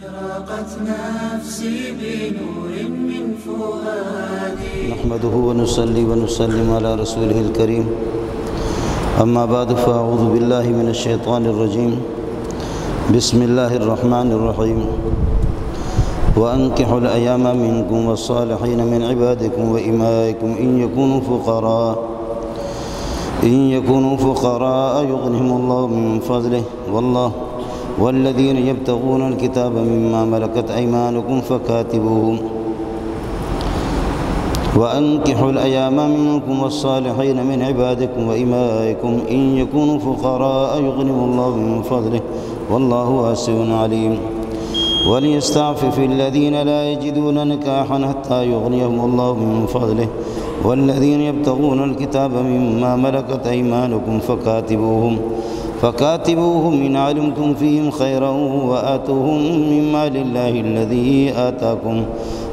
أشرقت نفسي بنور من فؤادي نحمده ونصلي ونسلم على رسوله الكريم أما بعد فأعوذ بالله من الشيطان الرجيم بسم الله الرحمن الرحيم وأنكحوا الأيام منكم والصالحين من عبادكم وإمائكم إن يكونوا فقراء يغنهم الله من فضله والذين يبتغون الكتاب مما ملكت أيمانكم فكاتبوهم وأنكحوا الأيام منكم والصالحين من عبادكم وإمائكم إن يكونوا فقراء يغنهم الله من فضله والله واسع عليم وليستعفف الذين لا يجدون نكاحا حتى يغنيهم الله من فضله والذين يبتغون الكتاب مما ملكت أيمانكم فكاتبوهم إن علمتم فيهم خيرا وآتوهم مما لله الذي آتاكم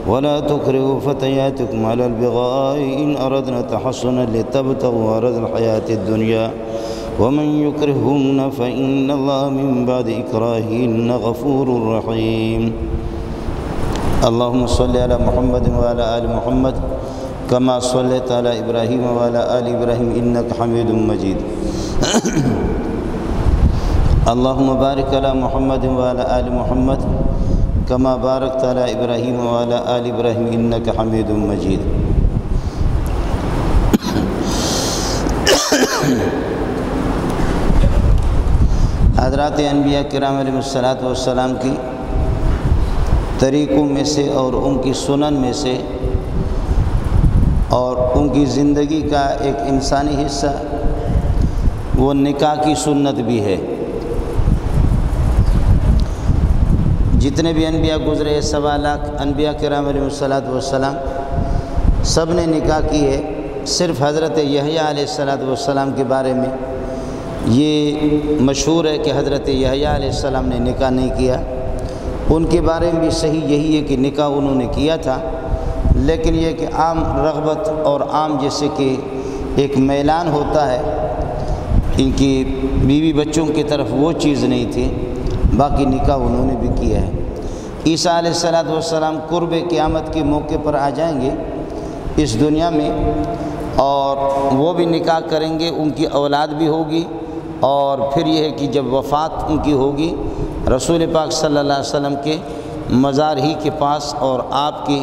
ولا تكرهوا فتياتكم على البغاء إن أردنا تحصنا لتبتغوا عرض الحياة الدنيا ومن يكرههن فإن الله من بعد إكراههن غفور رحيم اللهم صل على محمد وعلى آل محمد كما صليت على إبراهيم وعلى آل إبراهيم إنك حميد مجيد اللهم بارك على محمد وعلى آل محمد كما باركت على إبراهيم وعلى آل إبراهيم إنك حميد مجيد حضرات انبیاء کرام علیہ السلام کی طریقوں میں سے اور ان کی سنن میں سے اور ان کی زندگی کا ایک انسانی حصہ وہ نکاح کی سنت بھی ہے۔ جتنے بھی انبیاء گزرے 1.25 لاکھ انبیاء کرام علیہ السلام سب نے نکاح کی ہے۔ صرف حضرت یحییٰ علیہ السلام کے بارے میں یہ مشہور ہے کہ حضرت یحییٰ علیہ السلام نے نکاح نہیں کیا۔ ان کے بارے میں بھی صحیح یہی ہے کہ نکاح انہوں نے کیا تھا، لیکن یہ کہ عام رغبت اور عام جیسے کہ ایک میلان ہوتا ہے ان کی بیوی بچوں کی طرف، وہ چیز نہیں تھی۔ باقی نکاح انہوں نے بھی کیا ہے۔ عیسیٰ علیہ السلام قرب قیامت کے موقع پر آ جائیں گے اس دنیا میں، اور وہ بھی نکاح کریں گے، ان کی اولاد بھی ہوگی، اور پھر یہ ہے کہ جب وفات ان کی ہوگی رسول پاک صلی اللہ علیہ وسلم کے مزار ہی کے پاس اور آپ کی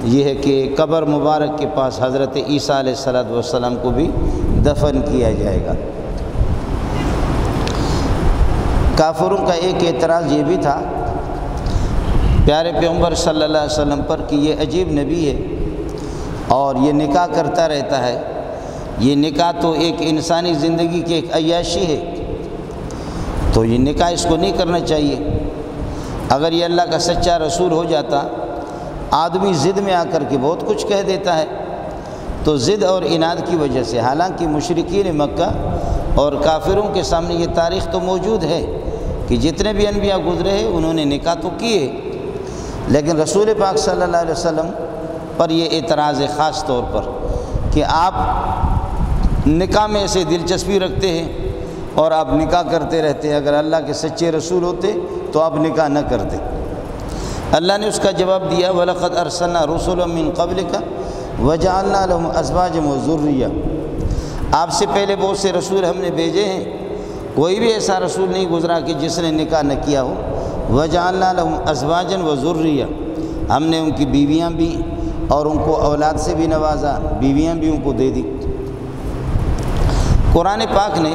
یہ ہے کہ قبر مبارک کے پاس حضرت عیسیٰ علیہ السلام کو بھی دفن کیا جائے گا۔ کافروں کا ایک اعتراض یہ بھی تھا پیارے پیغمبر صلی اللہ علیہ وسلم پر کہ یہ عجیب نبی ہے اور یہ نکاح کرتا رہتا ہے، یہ نکاح تو ایک انسانی زندگی کی ایک عیاشی ہے، تو یہ نکاح اس کو نہیں کرنا چاہیے۔ اگر یہ اللہ کا سچا رسول ہو جاتا، آدمی ضد میں آ کر کے بہت کچھ کہہ دیتا ہے، تو ضد اور اناد کی وجہ سے، حالانکہ مشرکین مکہ اور کافروں کے سامنے یہ تاریخ تو موجود ہے کہ جتنے بھی انبیاء گزرے ہیں انہوں نے نکاح تو کیے، لیکن رسول پاک صلی اللہ علیہ وسلم پر یہ اعتراض ہے خاص طور پر کہ آپ نکاح میں ایسے دلچسپی رکھتے ہیں اور آپ نکاح کرتے رہتے ہیں۔ اگر اللہ کے سچے رسول ہوتے تو آپ نکاح نہ کرتے۔ اللہ نے اس کا جواب دیا وَلَقَدْ أَرْسَلْنَا رُسُلًا مِّن قَبْلِكَ وَجَعَلْنَا لَهُمْ أَزْوَاجًا وَذُرِّيَّةً۔ آپ سے پہلے بہت سے رسول ہم نے بھیجے ہیں، کوئی بھی ایسا رسول نہیں گزرا کہ جس نے نکاح نہ کیا ہو۔ وَجَعَلْنَا لَهُمْ أَزْوَاجًا وَذُرِّيَّةً، ہم نے ان کی بیویاں بھی اور ان کو اولاد سے بھی نوازا، بیویاں بھی ان کو دے دی۔ قرآن پاک نے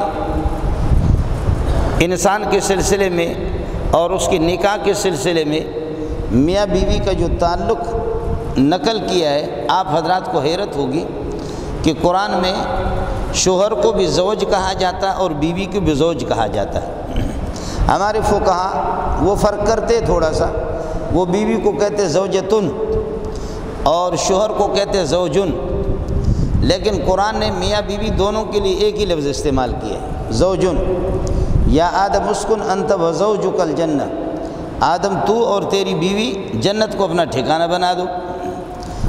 انسان کے سلسلے میں اور اس کے نکاح کے سلسلے میں میاں بیوی کا جو تعلق نقل کیا ہے، آپ حضرات کو حیرت ہوگی کہ قرآن میں شوہر کو بھی زوج کہا جاتا ہے اور بیوی کو بھی زوج کہا جاتا ہے۔ ہمارے فقہا وہ فرق کرتے تھوڑا سا، وہ بیوی کو کہتے زوجتن اور شوہر کو کہتے زوجن، لیکن قرآن نے میاں بیوی دونوں کے لیے ایک ہی لفظ استعمال کیا ہے، زوجن۔ یا آدم اسکن انت وزوجک الجنہ، آدم تو اور تیری بیوی جنت کو اپنا ٹھکانہ بنا دو،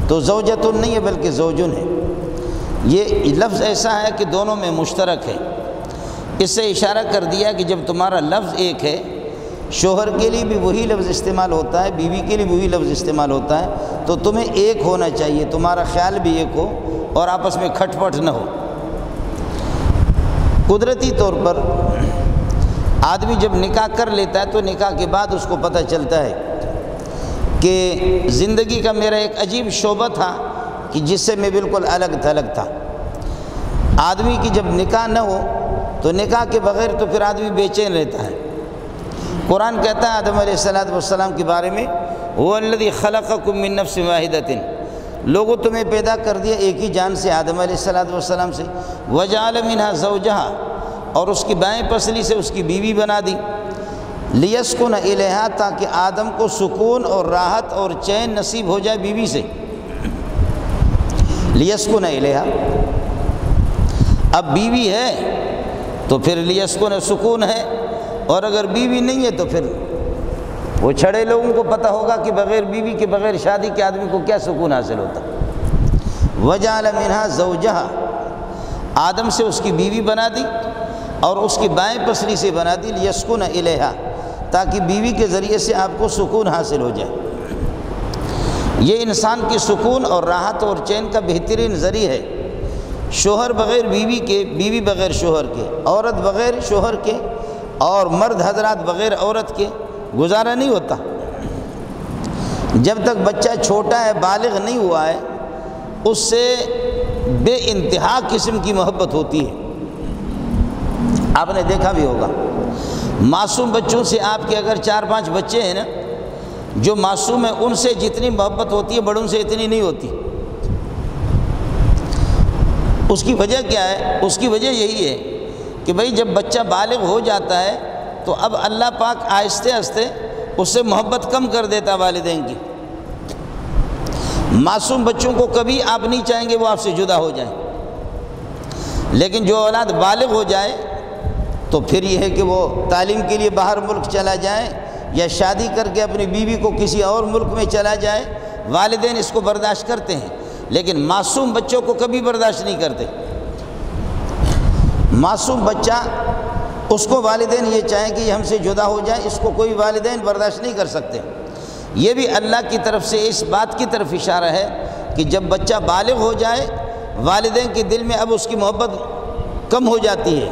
تو زوجتن نہیں ہے بلکہ زوجن ہے۔ یہ لفظ ایسا ہے کہ دونوں میں مشترک ہے، اس سے اشارہ کر دیا کہ جب تمہارا لفظ ایک ہے، شوہر کے لیے بھی وہی لفظ استعمال ہوتا ہے، بیوی کے لیے وہی لفظ استعمال ہوتا ہے، تو تمہیں ایک ہونا چاہیے، تمہارا خیال بھی ایک ہو اور آپس میں کھٹ پٹ نہ ہو۔ قدرتی طور پر آدمی جب نکاح کر لیتا ہے تو نکاح کے بعد اس کو پتہ چلتا ہے کہ زندگی کا میرا ایک عجیب شعبہ تھا کہ جس سے میں بالکل الگ تھلگ تھا۔ آدمی کی جب نکاح نہ ہو تو نکاح کے بغیر تو پھر آدمی بے چین رہتا ہے۔ قرآن کہتا ہے آدم علیہ السلام کے بارے میں، هو الذی خلقکم من نفس واحدۃ، لوگوں تمہیں پیدا کر دیا ایک ہی جان سے، آدم علیہ السلام سے، وجعل منها زوجہا، اور اس کی بائیں پسلی سے اس کی بیوی بنا دی، لیسکن الیہا، تاکہ آدم کو سکون اور راحت اور چین نصیب ہو جائے بیوی سے۔ لیسکن الیہا، اب بیوی ہے تو پھر لیسکن سکون ہے، اور اگر بیوی نہیں ہے تو پھر وہ چھڑے لوگوں کو پتہ ہوگا کہ بغیر بیوی کے، بغیر شادی کے آدمی کو کیا سکون حاصل ہوتا۔ وجعل منها زوجہا، آدم سے اس کی بیوی بنا دی اور اس کی بائیں پسلی سے بنا دی، لیسکن الیہا، تاکہ بیوی کے ذریعے سے آپ کو سکون حاصل ہو جائے۔ یہ انسان کی سکون اور راحت اور چین کا بہترین ذریعہ ہے۔ شوہر بغیر بیوی کے، بیوی بغیر شوہر کے، عورت بغیر شوہر کے، اور مرد حضرات بغیر عورت کے گزارا نہیں ہوتا۔ جب تک بچہ چھوٹا ہے، بالغ نہیں ہوا ہے، اس سے بے انتہا قسم کی محبت ہوتی ہے۔ آپ نے دیکھا بھی ہوگا، معصوم بچوں سے آپ کے اگر 4-5 بچے ہیں نا، جو معصوم ہیں ان سے جتنی محبت ہوتی ہے بڑوں سے اتنی نہیں ہوتی۔ اس کی وجہ کیا ہے؟ اس کی وجہ یہی ہے کہ بھئی جب بچہ بالغ ہو جاتا ہے تو اب اللہ پاک آہستہ آہستہ اس سے محبت کم کر دیتا والدین کی۔ معصوم بچوں کو کبھی آپ نہیں چاہیں گے وہ آپ سے جدا ہو جائیں، لیکن جو اولاد بالغ ہو جائے تو پھر یہ ہے کہ وہ تعلیم کے لیے باہر ملک چلا جائے یا شادی کر کے اپنی بیوی کو کسی اور ملک میں چلا جائے، والدین اس کو برداشت کرتے ہیں، لیکن معصوم بچوں کو کبھی برداشت نہیں کرتے۔ معصوم بچہ، اس کو والدین یہ چاہیں کہ یہ ہم سے جدا ہو جائے، اس کو کوئی والدین برداشت نہیں کر سکتے۔ یہ بھی اللہ کی طرف سے اس بات کی طرف اشارہ ہے کہ جب بچہ بالغ ہو جائے، والدین کے دل میں اب اس کی محبت کم ہو جاتی ہے،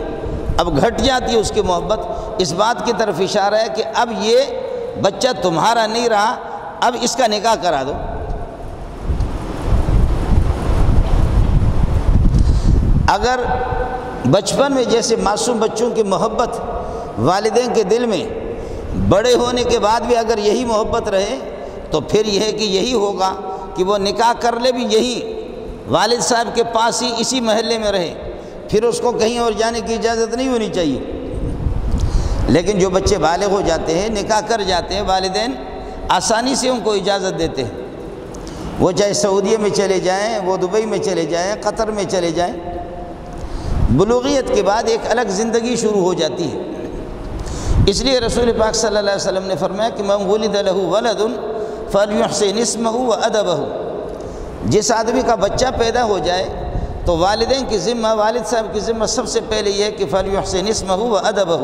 اب گھٹ جاتی ہے اس کی محبت۔ اس بات کی طرف اشارہ ہے کہ اب یہ بچہ تمہارا نہیں رہا، اب اس کا نکاح کرا دو۔ اگر بچپن میں جیسے معصوم بچوں کی محبت والدین کے دل میں، بڑے ہونے کے بعد بھی اگر یہی محبت رہے تو پھر یہ ہے کہ یہی ہوگا کہ وہ نکاح کر لے بھی یہی والد صاحب کے پاس ہی، اسی محلے میں رہے، پھر اس کو کہیں اور جانے کی اجازت نہیں ہونی چاہیے۔ لیکن جو بچے بالغ ہو جاتے ہیں، نکاح کر جاتے ہیں، والدین آسانی سے ان کو اجازت دیتے ہیں، وہ چاہے سعودیہ میں چلے جائیں، وہ دبئی میں چلے جائیں، قطر میں چلے جائیں۔ بلوغیت کے بعد ایک الگ زندگی شروع ہو جاتی ہے۔ اس لیے رسول پاک صلی اللہ علیہ وسلم نے فرمایا کہ من ولد له ولد فليحسن اسمه وادبه، جس آدمی کا بچہ پیدا ہو جائے تو والدین کی ذمہ، والد صاحب کی ذمہ سب سے پہلے یہ ہے کہ فليحسن اسمه وادبه،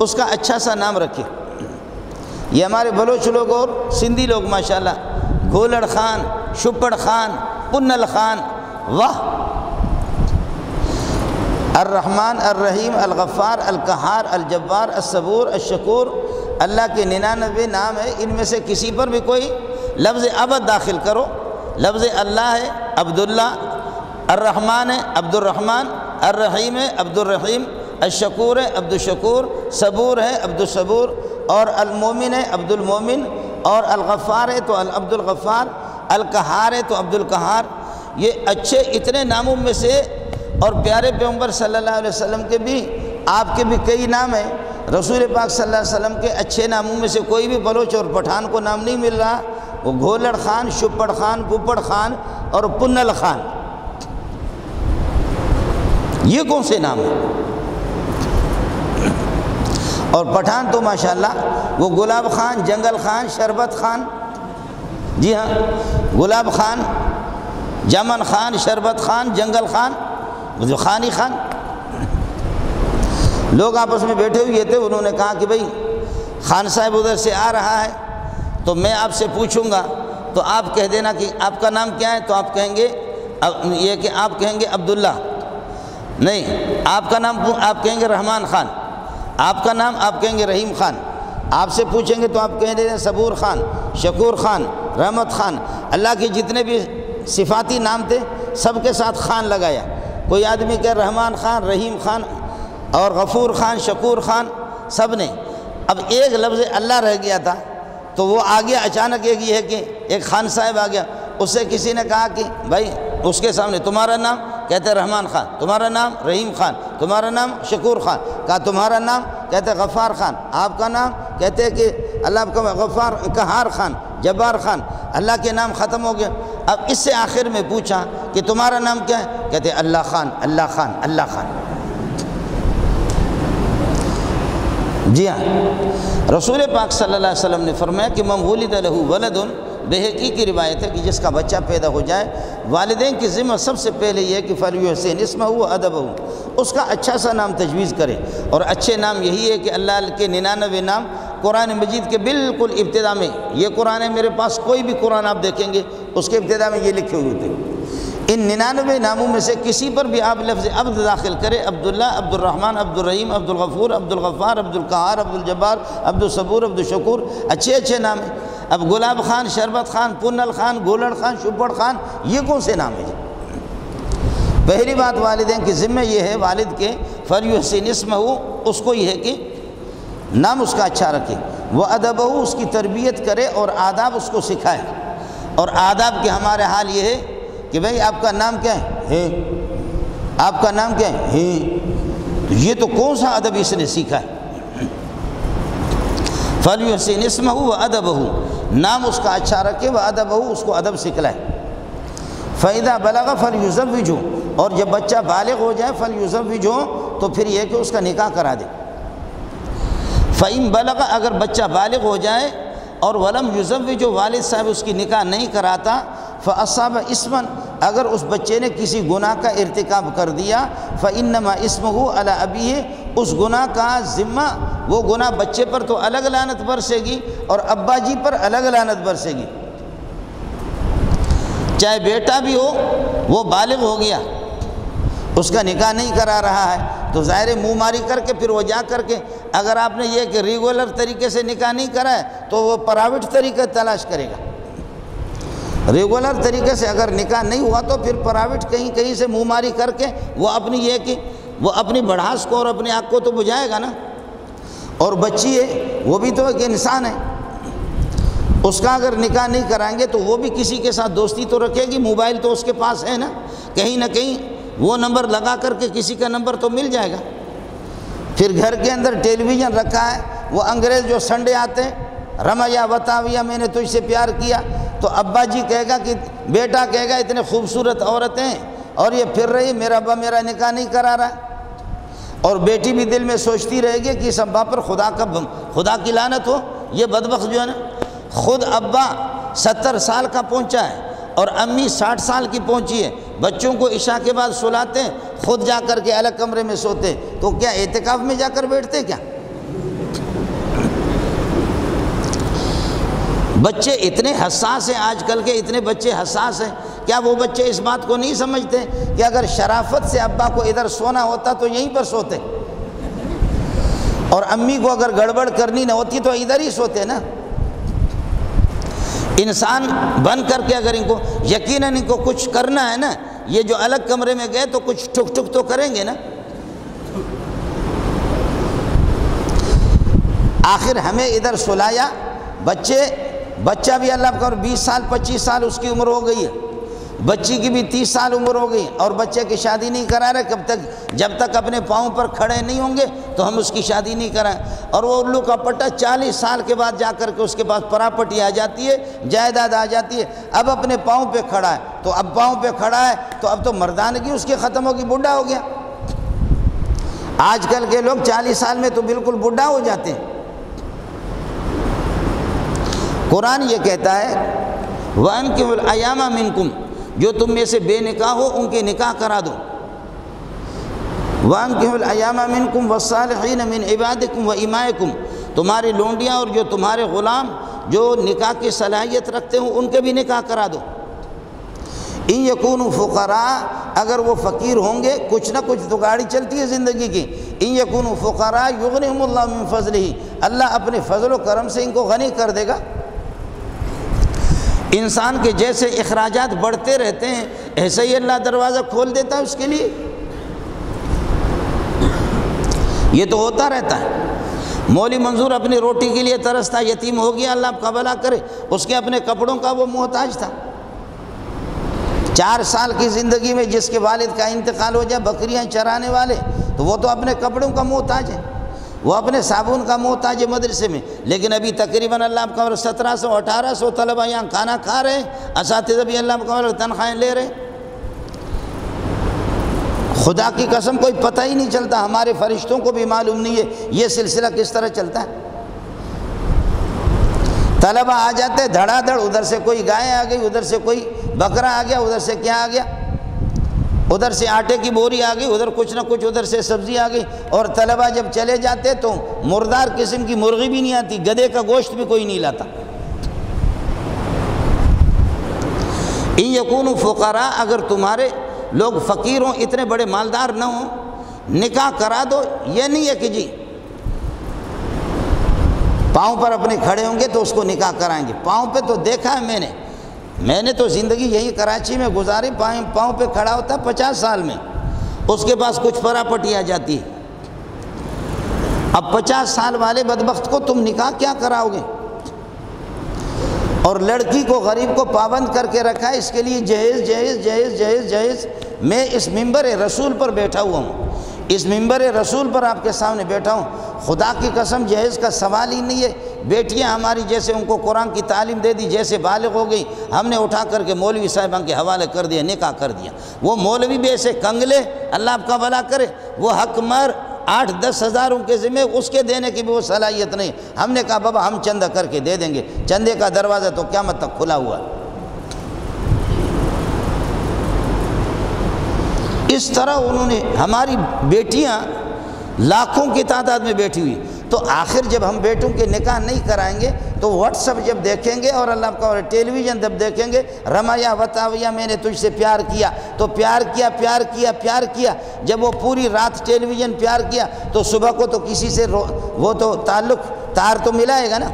اس کا اچھا سا نام رکھے۔ یہ ہمارے بلوچ لوگ اور سندھی لوگ ماشاءاللہ گھولڑ خان، شپڑ خان، پنل خان، واہ، الرحمن، الرحیم، الغفار، القہار، الجبار، الصبور، الشکور، اللہ کے 99 نام ہے، ان میں سے کسی پر بھی کوئی لفظ عبد داخل کرو، لفظ اللہ ہے عبداللہ، الرحمن ہے عبد الرحمن، الرحیم ہے عبد الرحیم، الشکور ہے عبد الشکور، صبور ہے عبد الصبور، اور المومن ہے عبد المومن، اور الغفار ہے تو عبد الغفار، القہار ہے تو عبد القہار۔ یہ اچھے اتنے ناموں میں سے، اور پیارے پیغمبر صلی اللہ علیہ وسلم کے بھی، آپ کے بھی کئی نام ہیں۔ رسول پاک صلی اللہ علیہ وسلم کے اچھے ناموں میں سے کوئی بھی بلوچ اور پٹھان کو نام نہیں مل رہا، وہ گھولڑ خان، شپڑ خان، پپڑ خان اور پنل خان، یہ کون سے نام ہیں؟ اور پٹھان تو ماشاءاللہ وہ گلاب خان، جنگل خان، شربت خان، جی ہاں، گلاب خان، جمن خان، شربت خان، جنگل خان، جو خانی خان۔ لوگ آپس میں بیٹھے ہوئے تھے، انہوں نے کہا کہ بھئی خان صاحب ادھر سے آ رہا ہے تو میں آپ سے پوچھوں گا تو آپ کہہ دینا کہ آپ کا نام کیا ہے، تو آپ کہیں گے یہ کہ آپ کہیں گے عبداللہ، نہیں آپ کا نام آپ کہیں گے رحمان خان، آپ کا نام آپ کہیں گے رحیم خان، آپ سے پوچھیں گے تو آپ کہیں دیں صبور خان، شکور خان، رحمت خان، اللہ کے جتنے بھی صفاتی نام تھے سب کے ساتھ خان لگایا۔ کوئی آدمی کہ رحمان خان، رحیم خان اور غفور خان، شکور خان، سب نے۔ اب ایک لفظ اللہ رہ گیا تھا تو وہ آ گیا اچانک، ایک یہ ہے کہ ایک خان صاحب آ گیا، اس سے کسی نے کہا کہ بھائی اس کے سامنے تمہارا نام، کہتے رحمان خان، تمہارا نام رحیم خان، تمہارا نام شکور خان، کہا تمہارا نام، کہتے غفار خان، آپ کا نام، کہتے کہ اللہ کا غفار قہار خان، جبار خان، اللہ کے نام ختم ہو گیا۔ اب اس سے آخر میں پوچھا کہ تمہارا نام کیا ہے، کہتے اللہ خان، اللہ خان، اللہ خان۔ جی ہاں، رسول پاک صلی اللہ علیہ وسلم نے فرمایا کہ من ولد لہ ولد، بہقی کی روایت ہے کہ جس کا بچہ پیدا ہو جائے، والدین کی ذمہ سب سے پہلے یہ ہے کہ فلیحسن اسمہ و ادبہ، اس کا اچھا سا نام تجویز کرے، اور اچھے نام یہی ہے کہ اللہ کے 99 نام قرآن مجید کے بالکل ابتدا میں، یہ قرآن ہے میرے پاس، کوئی بھی قرآن آپ دیکھیں گے اس کے ابتدا میں یہ لکھے ہوئے ہوتے ہیں۔ ان 99 ناموں میں سے کسی پر بھی آپ لفظ عبد داخل کرے، عبداللہ، عبد الرحمن، عبد الرحیم، عبد الغفور، عبد الغفار، عبد القہار، عبد الجبار، عبد الصبور، عبد الشکور، اچھے اچھے نام ہیں۔ اب گلاب خان، شربت خان، پنل خان، گولڑ خان، شپڑ خان، یہ کون سے نام ہیں؟ پہلی بات والدین کی ذمہ یہ ہے والد کے فلیحسن اسمہ، اس کو یہ ہے کہ نام اس کا اچھا رکھے، وہ ادبہ، اس کی تربیت کرے اور آداب اس کو سکھائے۔ اور آداب کے ہمارے حال یہ ہے کہ بھئی آپ کا نام کیا ہے، آپ کا نام کیا ہے، تو یہ تو کون سا ادب اس نے سیکھا ہے؟ فلیحسن اسمہ و ادبہ، نام اس کا اچھا رکھے، وہ ادبہ، اس کو ادب سکھلائے۔ فَإِذَا بَلَغَ فَلْيُزَوِّجْهُ، اور جب بچہ بالغ ہو جائے فَلْيُزَوِّجْهُ، تو پھر یہ کہ اس کا نکاح کرا دے۔ فَإِن بَلَغَ، اگر بچہ بالغ ہو جائے اور وَلَمْ يُزَوِّجْهُ، والد صاحب اس کی نکاح نہیں کراتا، فَأَصَابَ اسْمًا، اگر اس بچے نے کسی گناہ کا ارتکاب کر دیا، فَإِنَّمَا اسْمُهُ عَلَىٰ أَبِيهِ، اس گناہ کا ذمہ، وہ گناہ بچے پر تو الگ لعنت برسے گی اور ابا جی پر الگ لعنت برسے گی۔ چاہے بیٹا بھی ہو، وہ بالغ ہو گیا، اس کا نکاح نہیں کرا رہا ہے، تو ظاہر منہ ماری کر کے پھر وہ جا کر کے، اگر آپ نے یہ کہ ریگولر طریقے سے نکاح نہیں کرا ہے تو وہ پرائیویٹ طریقے تلاش کرے گا۔ ریگولر طریقے سے اگر نکاح نہیں ہوا تو پھر پرائیویٹ کہیں سے منہ ماری کر کے وہ اپنی یہ کہ وہ اپنی بڑھاس کو اور اپنی آنکھ کو تو بجھائے گا نا۔ اور بچی ہے، وہ بھی تو ایک انسان ہے، اس کا اگر نکاح نہیں کرائیں گے تو وہ بھی کسی کے ساتھ دوستی تو رکھے گی، موبائل تو اس کے پاس ہے نا، کہیں نہ کہیں وہ نمبر لگا کر کے کسی کا نمبر تو مل جائے گا۔ پھر گھر کے اندر ٹیلی ویژن رکھا ہے، وہ انگریز جو سنڈے آتے ہیں، رمیا بتاویا میں نے تجھ سے پیار کیا، تو ابا جی کہے گا کہ بیٹا کہے گا اتنے خوبصورت عورتیں اور یہ پھر رہی، میرا ابا میرا نکاح نہیں کرا رہا، اور بیٹی بھی دل میں سوچتی رہے گی کہ اس ابا پر خدا کی لعنت ہو، یہ بدبخت جو ہے نا۔ خود ابا 70 سال کا پہنچا ہے اور امی 60 سال کی پہنچی ہے، بچوں کو عشاء کے بعد سلاتے ہیں، خود جا کر کے الگ کمرے میں سوتے ہیں، تو کیا اعتکاف میں جا کر بیٹھتے کیا؟ بچے اتنے حساس ہیں، آج کل کے اتنے بچے حساس ہیں، کیا وہ بچے اس بات کو نہیں سمجھتے کہ اگر شرافت سے ابا کو ادھر سونا ہوتا تو یہیں پر سوتے، اور امی کو اگر گڑبڑ کرنی نہ ہوتی تو ادھر ہی سوتے نا۔ انسان بن کر کے اگر ان کو یقیناً ان کو کچھ کرنا ہے نا، یہ جو الگ کمرے میں گئے تو کچھ ٹک ٹک تو کریں گے نا۔ آخر ہمیں ادھر سلایا، بچہ بھی اللہ کا 20 سال 25 سال اس کی عمر ہو گئی ہے، بچی کی بھی 30 سال عمر ہو گئی، اور بچے کی شادی نہیں کرا رہے، جب تک اپنے پاؤں پر کھڑے نہیں ہوں گے تو ہم اس کی شادی نہیں کرائیں۔ اور وہ الو کا پٹا 40 سال کے بعد جا کر کے اس کے پاس پراپرٹی آ جاتی ہے، جائیداد آ جاتی ہے، اب اپنے پاؤں پہ کھڑا ہے، تو اب پاؤں پہ کھڑا ہے تو اب تو مردانگی اس کی ختم ہوگی، بوڑھا ہو گیا۔ آج کل کے لوگ 40 سال میں تو بالکل بوڑھا ہو جاتے ہیں۔ قرآن یہ کہتا ہے وَأَنكِحُوا الْأَيَامَ مِنكُمْ، جو تم میں سے بے نکاح ہو ان کے نکاح کرا دو۔ وَأَنكِحُوا الْأَيَامَ مِنكُمْ وَالصَّالِحِينَ مِنْ عِبَادِكُمْ وَإِمَائِكُمْ، تمہاری لونڈیاں اور جو تمہارے غلام جو نکاح کی صلاحیت رکھتے ہوں ان کے بھی نکاح کرا دو۔ ان یکونوا فقراء، اگر وہ فقیر ہوں گے، کچھ نہ کچھ تو گاڑی چلتی ہے زندگی کی، ان یکونوا فقراء یغنہم اللہ من فضلہ، اللہ اپنے فضل و کرم سے ان کو غنی کر دے گا۔ انسان کے جیسے اخراجات بڑھتے رہتے ہیں ایسے ہی اللہ دروازہ کھول دیتا ہے اس کے لیے، یہ تو ہوتا رہتا ہے۔ مولوی منظور اپنی روٹی کے لیے ترستا، یتیم ہو گیا، اللہ کا بھلا کرے، اس کے اپنے کپڑوں کا وہ محتاج تھا۔ 4 سال کی زندگی میں جس کے والد کا انتقال ہو جائے، بکریاں چرانے والے، تو وہ تو اپنے کپڑوں کا محتاج ہے، وہ اپنے صابن کا محتاج ہے مدرسے میں، لیکن ابھی تقریباً اللہ کا 1700-1800 طلبہ یہاں کھانا کھا رہے ہیں، اساتذہ بھی اللہ کا تنخواہیں لے رہے ہیں۔ خدا کی قسم کوئی پتہ ہی نہیں چلتا، ہمارے فرشتوں کو بھی معلوم نہیں ہے یہ سلسلہ کس طرح چلتا ہے۔ طلبہ آ جاتے دھڑا دھڑ، ادھر سے کوئی گائے آ گئی، ادھر سے کوئی بکرا آ گیا، ادھر سے کیا آ گیا، ادھر سے آٹے کی بوری آ گئی، ادھر کچھ نہ کچھ، ادھر سے سبزی آ گئی، اور طلبہ جب چلے جاتے تو مردار قسم کی مرغی بھی نہیں آتی، گدھے کا گوشت بھی کوئی نہیں لاتا۔ ان یکونوا فقراء، اگر تمہارے لوگ فقیر ہوں، اتنے بڑے مالدار نہ ہوں، نکاح کرا دو۔ یہ نہیں ہے کہ جی پاؤں پر اپنے کھڑے ہوں گے تو اس کو نکاح کرائیں گے۔ پاؤں پہ تو دیکھا ہے میں نے تو زندگی یہی کراچی میں گزاری، پاؤں پہ کھڑا ہوتا ہے 50 سال میں، اس کے پاس کچھ پراپرٹی آ جاتی ہے۔ اب 50 سال والے بدبخت کو تم نکاح کیا کراؤ گے؟ اور لڑکی کو، غریب کو پابند کر کے رکھا ہے، اس کے لیے جہیز جہیز جہیز جہیز جہیز۔ میں اس منبر رسول پر بیٹھا ہوا ہوں، اس منبر رسول پر آپ کے سامنے بیٹھا ہوں، خدا کی قسم جہیز کا سوال ہی نہیں ہے۔ بیٹیاں ہماری جیسے ان کو قرآن کی تعلیم دے دی، جیسے بالغ ہو گئی، ہم نے اٹھا کر کے مولوی صاحبان کے حوالے کر دیا، نکاح کر دیا۔ وہ مولوی بھی ایسے کنگلے، اللہ آپ کا بھلا کرے، وہ حق مر 8-10 ہزار ان کے ذمہ، اس کے دینے کی بھی وہ صلاحیت نہیں۔ ہم نے کہا بابا ہم چندہ کر کے دے دیں گے، چندے کا دروازہ تو قیامت تک کھلا ہوا ہے۔ اس طرح انہوں نے، ہماری بیٹیاں لاکھوں کی تعداد میں بیٹھی ہوئی، تو آخر جب ہم بیٹوں کے نکاح نہیں کرائیں گے تو واٹس ایپ جب دیکھیں گے اور اللہ کا ٹیلی ویژن جب دیکھیں گے، رمایا وتاویا میں نے تجھ سے پیار کیا، تو پیار کیا پیار کیا پیار کیا، جب وہ پوری رات ٹیلی ویژن پیار کیا تو صبح کو تو کسی سے وہ تو تعلق تار تو ملائے گا نا،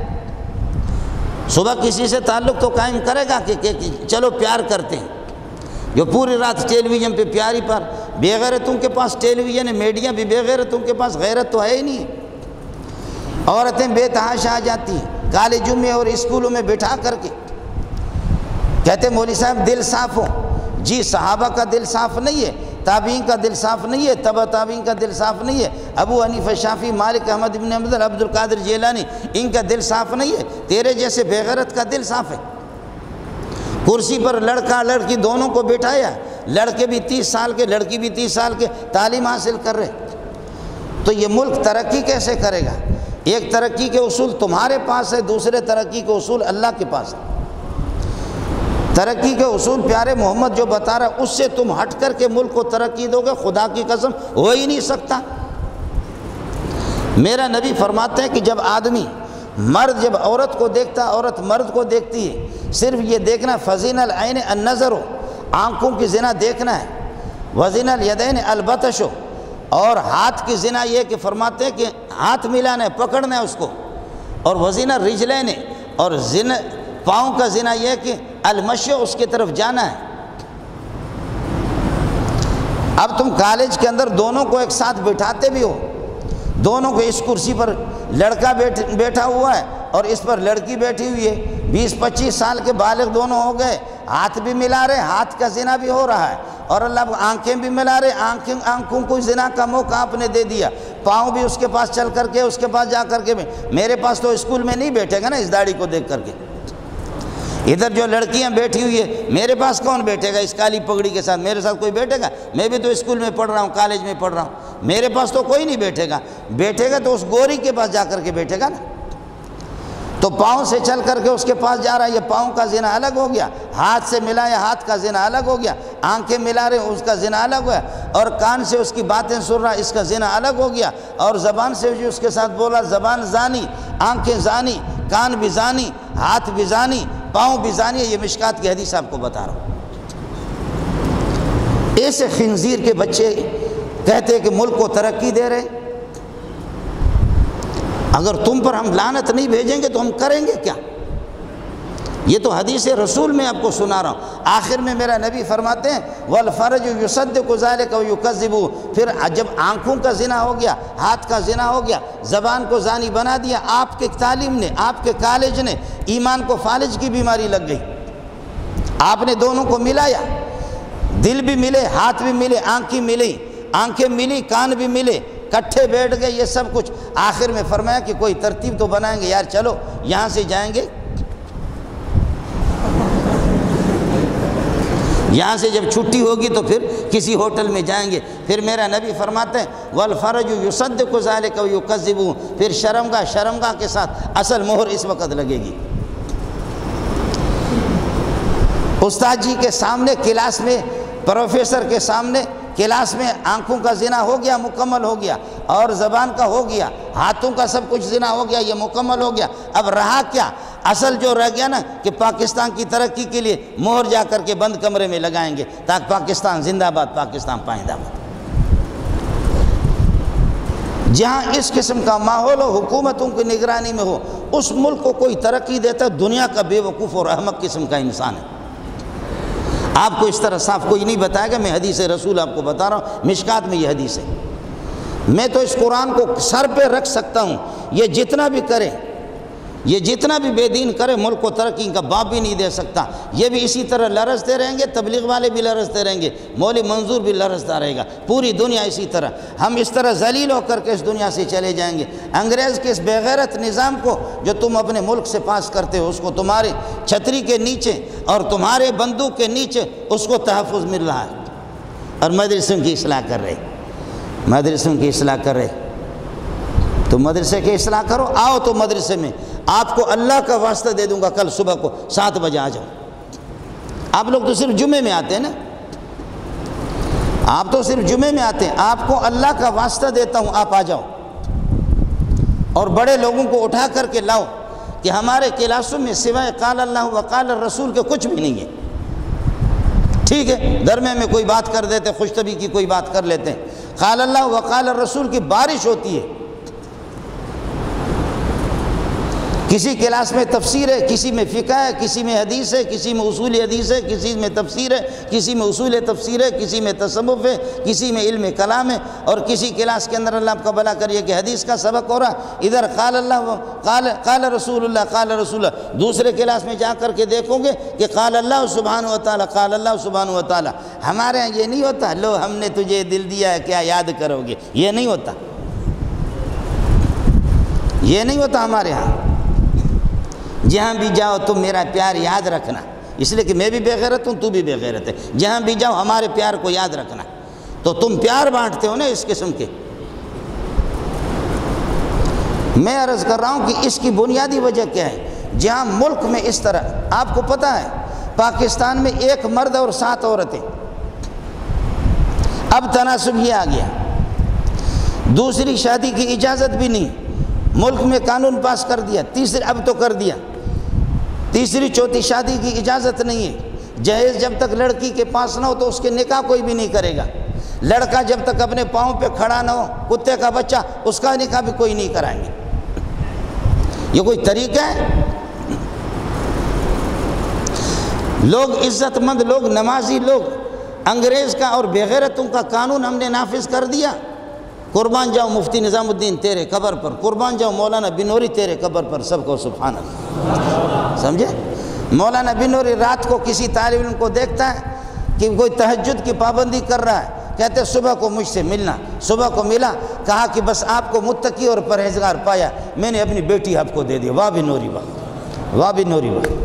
صبح کسی سے تعلق تو قائم کرے گا کہ چلو پیار کرتے ہیں۔ جو پوری رات ٹیلی ویژن پہ پیاری پر، بے غیرتوں کے پاس ٹیلی ویژن ہے، میڈیا بھی بے غیرتوں کے پاس، غیرت تو ہے ہی نہیں۔ عورتیں بے تحاشا آ جاتی ہیں کالجوں میں اور اسکولوں میں بٹھا کر کے، کہتے مولوی صاحب دل صاف ہو۔ جی صحابہ کا دل صاف نہیں ہے، تابعین کا دل صاف نہیں ہے، تبع تابعین کا دل صاف نہیں ہے، ابو حنیفہ شافعی مالک احمد ابن حنبل عبد القادر جیلانی، ان کا دل صاف نہیں ہے، تیرے جیسے بے غیرت کا دل صاف ہے۔ کرسی پر لڑکا لڑکی دونوں کو بٹھایا، لڑکے بھی 30 سال کے، لڑکی بھی 30 سال کے، تعلیم حاصل کر رہے، تو یہ ملک ترقی کیسے کرے گا؟ ایک ترقی کے اصول تمہارے پاس ہے، دوسرے ترقی کے اصول اللہ کے پاس ہے۔ ترقی کے اصول پیارے محمد جو بتا رہا ہے، اس سے تم ہٹ کر کے ملک کو ترقی دو گے، خدا کی قسم ہو ہی نہیں سکتا۔ میرا نبی فرماتے ہیں کہ جب آدمی، مرد جب عورت کو دیکھتا، عورت مرد کو دیکھتی ہے، صرف یہ دیکھنا فزین العین النظر ہو، آنکھوں کی زنا دیکھنا ہے، وزین الیدین البطش ہو، اور ہاتھ کی زنا یہ کہ فرماتے ہیں کہ ہاتھ ملانا ہے، پکڑنا ہے اس کو، اور وزین الرجلین، اور پاؤں کا زنا یہ کہ المشی، اس کی طرف جانا ہے۔ اب تم کالج کے اندر دونوں کو ایک ساتھ بٹھاتے بھی ہو، دونوں کو اس کرسی پر لڑکا بیٹھا ہوا ہے اور اس پر لڑکی بیٹھی ہوئی ہے، 20-25 سال کے بالغ دونوں ہو گئے، ہاتھ بھی ملا رہے، ہاتھ کا زنا بھی ہو رہا ہے، اور اللہ آنکھیں بھی ملا رہے، آنکھوں کو زنا کا موقع آپ نے دے دیا، پاؤں بھی اس کے پاس چل کر کے، اس کے پاس جا کر کے، میرے پاس تو اسکول میں نہیں بیٹھے گا نا اس داڑھی کو دیکھ کر کے، ادھر جو لڑکیاں بیٹھی ہوئی ہے، میرے پاس کون بیٹھے گا اس کالی پگڑی کے ساتھ؟ میرے ساتھ کوئی بیٹھے گا؟ میں بھی تو اسکول میں پڑھ رہا ہوں، کالج میں پڑھ رہا ہوں، میرے پاس تو کوئی نہیں بیٹھے گا، بیٹھے گا تو اس گوری کے پاس جا کر کے بیٹھے گا نا۔ تو پاؤں سے چل کر کے اس کے پاس جا رہا ہے، یہ پاؤں کا زنا الگ ہو گیا، ہاتھ سے ملا ہے ہاتھ کا زنا الگ ہو گیا، آنکھیں ملا رہے اس کا زنا الگ ہوا، اور کان سے اس کی باتیں سن رہا اس کا زنا الگ ہو گیا، اور زبان سے جو اس کے ساتھ بولا، زبان زانی، آنکھیں زانی، کان بھی زانی، ہاتھ بھی زانی، پاؤں بھی زانی ہے۔ یہ مشکات کی حدیث آپ کو بتا رہا ہوں۔ ایسے خنزیر کے بچے کہتے کہ ملک کو ترقی دے رہے، اگر تم پر ہم لعنت نہیں بھیجیں گے تو ہم کریں گے کیا؟ یہ تو حدیث رسول میں آپ کو سنا رہا ہوں۔ آخر میں میرا نبی فرماتے ہیں والفرج یصدق ذلک ویکذب، پھر جب آنکھوں کا زنا ہو گیا، ہاتھ کا زنا ہو گیا، زبان کو زانی بنا دیا، آپ کے تعلیم نے، آپ کے کالج نے ایمان کو فالج کی بیماری لگ گئی، آپ نے دونوں کو ملایا، دل بھی ملے، ہاتھ بھی ملے، آنکھیں ملی، کان بھی ملے، کٹھے بیٹھ گئے، یہ سب کچھ۔ آخر میں فرمایا کہ کوئی ترتیب تو بنائیں گے یار، چلو یہاں سے جائیں گے، یہاں سے جب چھٹی ہوگی تو پھر کسی ہوٹل میں جائیں گے۔ پھر میرا نبی فرماتے ہیں والفرج یصدق ذلک ویکذب، پھر شرمگاہ کے ساتھ اصل مہر اس وقت لگے گی۔ استاد جی کے سامنے کلاس میں، پروفیسر کے سامنے کلاس میں آنکھوں کا زنا ہو گیا، مکمل ہو گیا، اور زبان کا ہو گیا، ہاتھوں کا سب کچھ زنا ہو گیا، یہ مکمل ہو گیا۔ اب رہا کیا؟ اصل جو رہ گیا نا کہ پاکستان کی ترقی کے لیے مہر جا کر کے بند کمرے میں لگائیں گے تاکہ پاکستان زندہ باد، پاکستان پائندہ باد۔ جہاں اس قسم کا ماحول ہو، حکومتوں کی نگرانی میں ہو، اس ملک کو کوئی ترقی دیتا ہے دنیا کا بے وقوف اور احمق قسم کا انسان ہے۔ آپ کو اس طرح صاف کوئی نہیں بتائے گا، میں حدیث رسول آپ کو بتا رہا ہوں، مشکات میں یہ حدیث ہے۔ میں تو اس قرآن کو سر پہ رکھ سکتا ہوں، یہ جتنا بھی کرے، یہ جتنا بھی بے دین کرے، ملک کو ترقی کا باپ بھی نہیں دے سکتا۔ یہ بھی اسی طرح لرزتے رہیں گے، تبلیغ والے بھی لرزتے رہیں گے، مولوی منظور بھی لرزتا رہے گا، پوری دنیا اسی طرح۔ ہم اس طرح ذلیل ہو کر کے اس دنیا سے چلے جائیں گے۔ انگریز کے اس بے غیرت نظام کو جو تم اپنے ملک سے پاس کرتے ہو، اس کو تمہارے چھتری کے نیچے اور تمہارے بندوق کے نیچے اس کو تحفظ مل رہا ہے، اور مدرسوں کی اصلاح کر رہے، مدرسوں کی اصلاح کر رہے۔ تو مدرسے کی اصلاح کرو، آؤ تو مدرسے میں، آپ کو اللہ کا واسطہ دے دوں گا، کل صبح کو 7 بجے آ جاؤ۔ آپ لوگ تو صرف جمعے میں آتے ہیں نا، آپ تو صرف جمعے میں آتے ہیں، آپ کو اللہ کا واسطہ دیتا ہوں، آپ آ جاؤ، اور بڑے لوگوں کو اٹھا کر کے لاؤ کہ ہمارے کلاسوں میں سوائے قال اللہ و قال الرسول کے کچھ بھی نہیں ہے۔ ٹھیک ہے، درمیان میں کوئی بات کر دیتے، خوش طبی کی کوئی بات کر لیتے ہیں، قال اللہ و قال الرسول کی بارش ہوتی ہے۔ کسی کلاس میں تفسیر ہے، کسی میں فقہ ہے، کسی میں حدیث ہے، کسی میں اصول حدیث ہے، کسی میں تفسیر ہے، کسی میں اصول تفسیر ہے، کسی میں تصوف ہے، کسی میں علم کلام ہے، اور کسی کلاس کے اندر اللہ آپ کا بھلا کریے کہ حدیث کا سبق ہو رہا، ادھر قال اللہ قال رسول اللہ قال رسول اللہ، دوسرے کلاس میں جا کر کے دیکھو گے کہ قال اللہ سبحانہ و تعالیٰ قال اللہ سبحانہ و تعالیٰ۔ ہمارے ہاں یہ نہیں ہوتا، لو ہم نے تجھے دل دیا ہے کیا یاد کرو گے، یہ نہیں ہوتا، یہ نہیں ہوتا ہمارے ہاں۔ جہاں بھی جاؤ تم میرا پیار یاد رکھنا، اس لیے کہ میں بھی بے غیرت ہوں، تو بھی بے غیرت ہے، جہاں بھی جاؤ ہمارے پیار کو یاد رکھنا۔ تو تم پیار بانٹتے ہو نا اس قسم کے۔ میں عرض کر رہا ہوں کہ اس کی بنیادی وجہ کیا ہے؟ جہاں ملک میں اس طرح، آپ کو پتہ ہے پاکستان میں 1 مرد اور 7 عورتیں، اب تناسب یہ آ گیا، دوسری شادی کی اجازت بھی نہیں، ملک میں قانون پاس کر دیا، اب تو کر دیا، تیسری چوتھی شادی کی اجازت نہیں ہے، جہیز جب تک لڑکی کے پاس نہ ہو تو اس کے نکاح کوئی بھی نہیں کرے گا، لڑکا جب تک اپنے پاؤں پہ کھڑا نہ ہو، کتے کا بچہ، اس کا نکاح بھی کوئی نہیں کرائیں گے۔ یہ کوئی طریقہ ہے؟ لوگ عزت مند لوگ، نمازی لوگ، انگریز کا اور بے غیرتوں کا قانون ہم نے نافذ کر دیا۔ قربان جاؤ مفتی نظام الدین تیرے قبر پر، قربان جاؤ مولانا بنوری تیرے قبر پر، سب کو سبحان اللہ، سمجھے؟ مولانا بنوری رات کو کسی طالب علم کو دیکھتا ہے کہ کوئی تہجد کی پابندی کر رہا ہے، کہتے صبح کو مجھ سے ملنا، صبح کو ملا، کہا کہ بس آپ کو متقی اور پرہیزگار پایا، میں نے اپنی بیٹی آپ کو دے دی۔ واہ بنوری واہ، واہ بنوری واہ۔